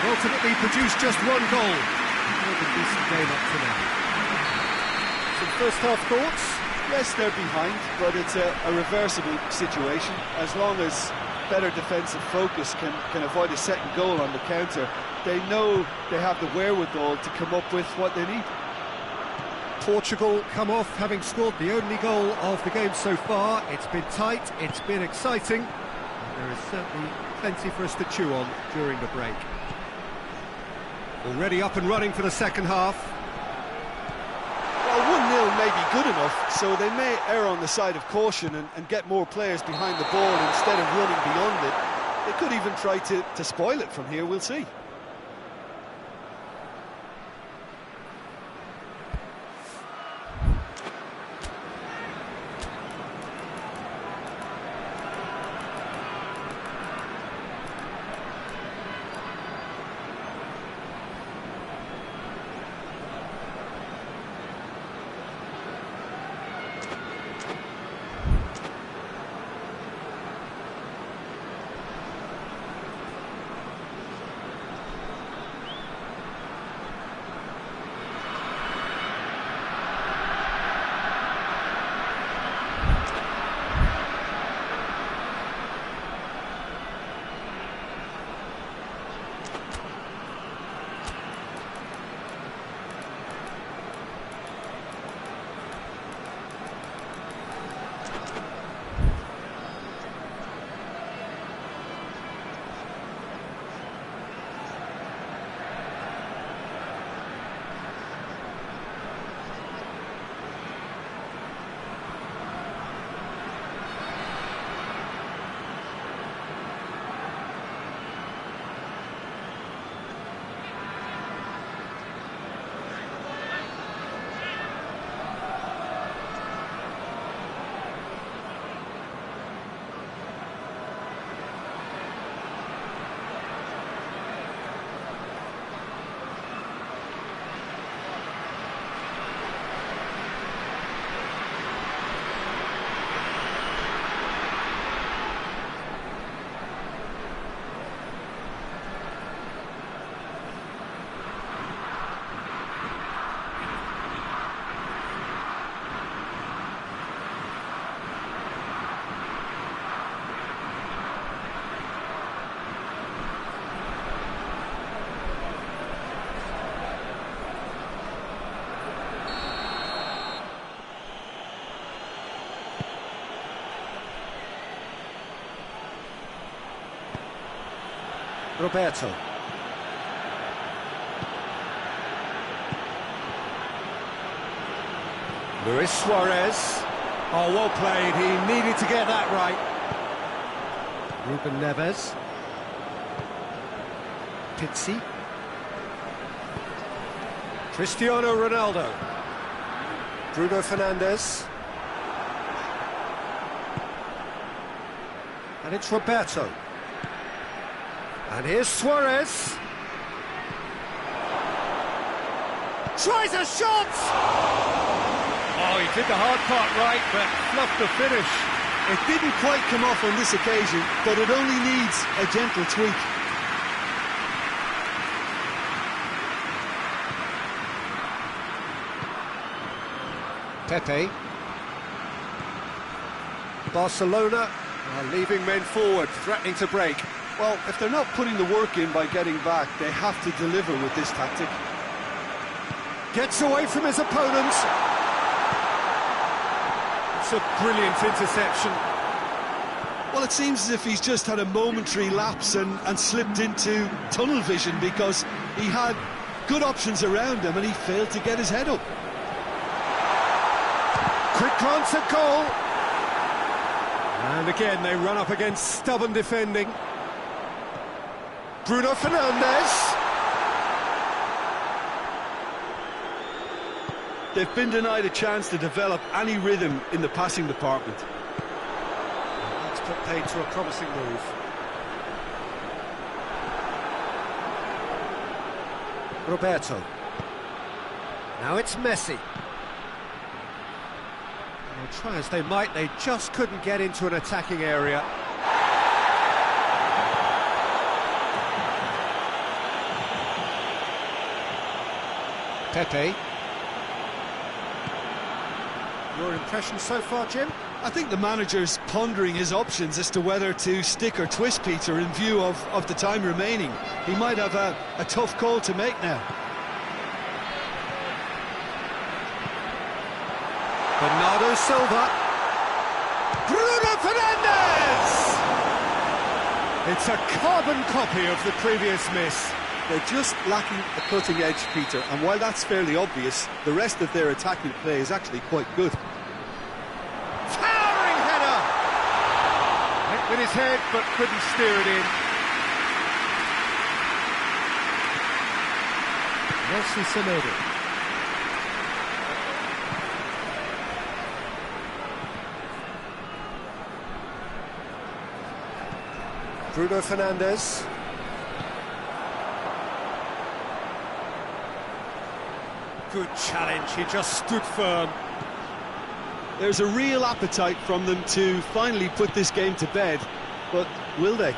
but ultimately produced just one goal. A decent game up to now. Some first-half thoughts? Yes, they're behind, but it's a reversible situation. As long as better defensive focus can avoid a second goal on the counter, they know they have the wherewithal to come up with what they need. Portugal come off having scored the only goal of the game so far. It's been tight, it's been exciting, and there is certainly plenty for us to chew on during the break. Already up and running for the second half. Well, 1-0 may be good enough, so they may err on the side of caution and get more players behind the ball instead of running beyond it. They could even try to spoil it from here, we'll see. Roberto. Luis Suarez. Oh, well played. He needed to get that right. Ruben Neves. Pizzi. Cristiano Ronaldo. Bruno Fernandes. And it's Roberto. And here's Suarez. Tries a shot! Oh, he did the hard part right, but fluffed the finish. It didn't quite come off on this occasion, but it only needs a gentle tweak. Pepe. Barcelona are leaving men forward, threatening to break. Well, if they're not putting the work in by getting back, they have to deliver with this tactic. Gets away from his opponent. It's a brilliant interception. Well, it seems as if he's just had a momentary lapse and slipped into tunnel vision, because he had good options around him and he failed to get his head up. Quick glance at goal. And again, they run up against stubborn defending. Bruno Fernandes. They've been denied a chance to develop any rhythm in the passing department. That's put paid to a promising move. Roberto. Now it's Messi. Well, try as they might, they just couldn't get into an attacking area. Pepe. Your impression so far, Jim? I think the manager's pondering his options as to whether to stick or twist Peter in view of the time remaining. He might have a tough call to make now. Bernardo Silva. Bruno Fernandes! It's a carbon copy of the previous miss. They're just lacking a cutting edge, Peter, and while that's fairly obvious, the rest of their attacking play is actually quite good. Towering header! Went with his head, but couldn't steer it in. Nelson Semedo. Bruno Fernandes. Good challenge, he just stood firm. There's a real appetite from them to finally put this game to bed, but will they?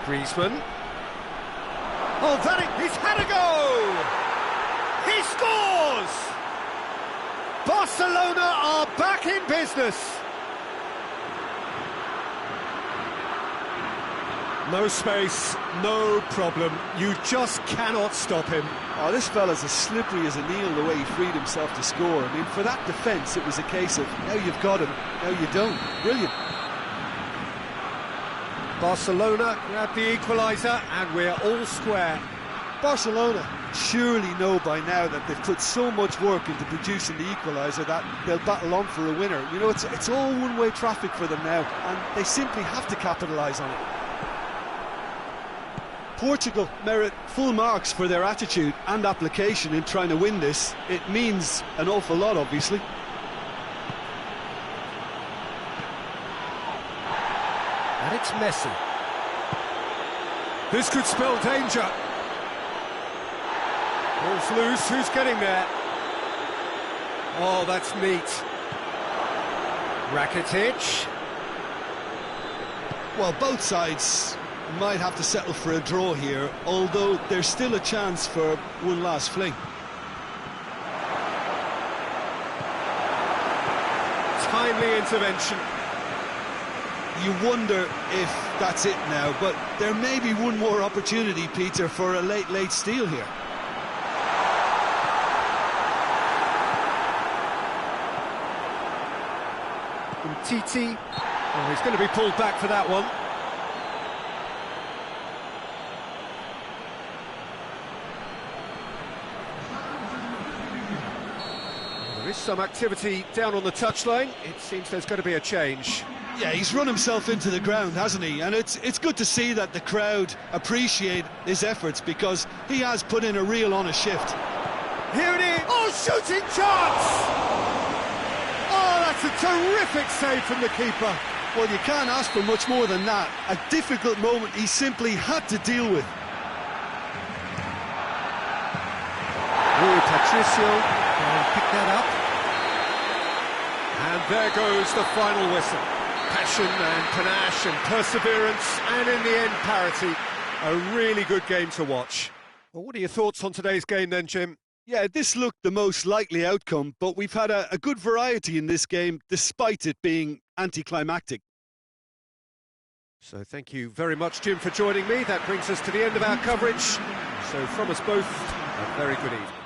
Griezmann. Oh, he's had a go! He scores! Barcelona are back in business. No space, no problem. You just cannot stop him. Oh, this fella's as slippery as a needle the way he freed himself to score. I mean, for that defence, it was a case of now you've got him, now you don't. Brilliant. Barcelona grab the equaliser and we're all square. Barcelona surely know by now that they've put so much work into producing the equaliser that they'll battle on for a winner. You know, it's all one-way traffic for them now, and they simply have to capitalise on it. Portugal merit full marks for their attitude and application in trying to win this. It means an awful lot, obviously. And it's Messi. This could spell danger. Ball's loose, who's getting there? Oh, that's neat. Rakitic. Well, both sides might have to settle for a draw here, although there's still a chance for one last fling. Timely intervention. You wonder if that's it now, but there may be one more opportunity, Peter, for a late steal here. Titi. Oh, he's going to be pulled back for that one. There is some activity down on the touchline. It seems there's going to be a change. Yeah, he's run himself into the ground, hasn't he? And it's good to see that the crowd appreciate his efforts, because he has put in a real honest shift. Here it is! Oh, shooting chance! Oh, that's a terrific save from the keeper. Well, you can't ask for much more than that. A difficult moment he simply had to deal with. Patricio can pick that up. And there goes the final whistle. Passion and panache and perseverance, and in the end, parity. A really good game to watch. Well, what are your thoughts on today's game then, Jim? Yeah, this looked the most likely outcome, but we've had a good variety in this game, despite it being anticlimactic. So thank you very much, Jim, for joining me. That brings us to the end of our coverage. So from us both, a very good evening.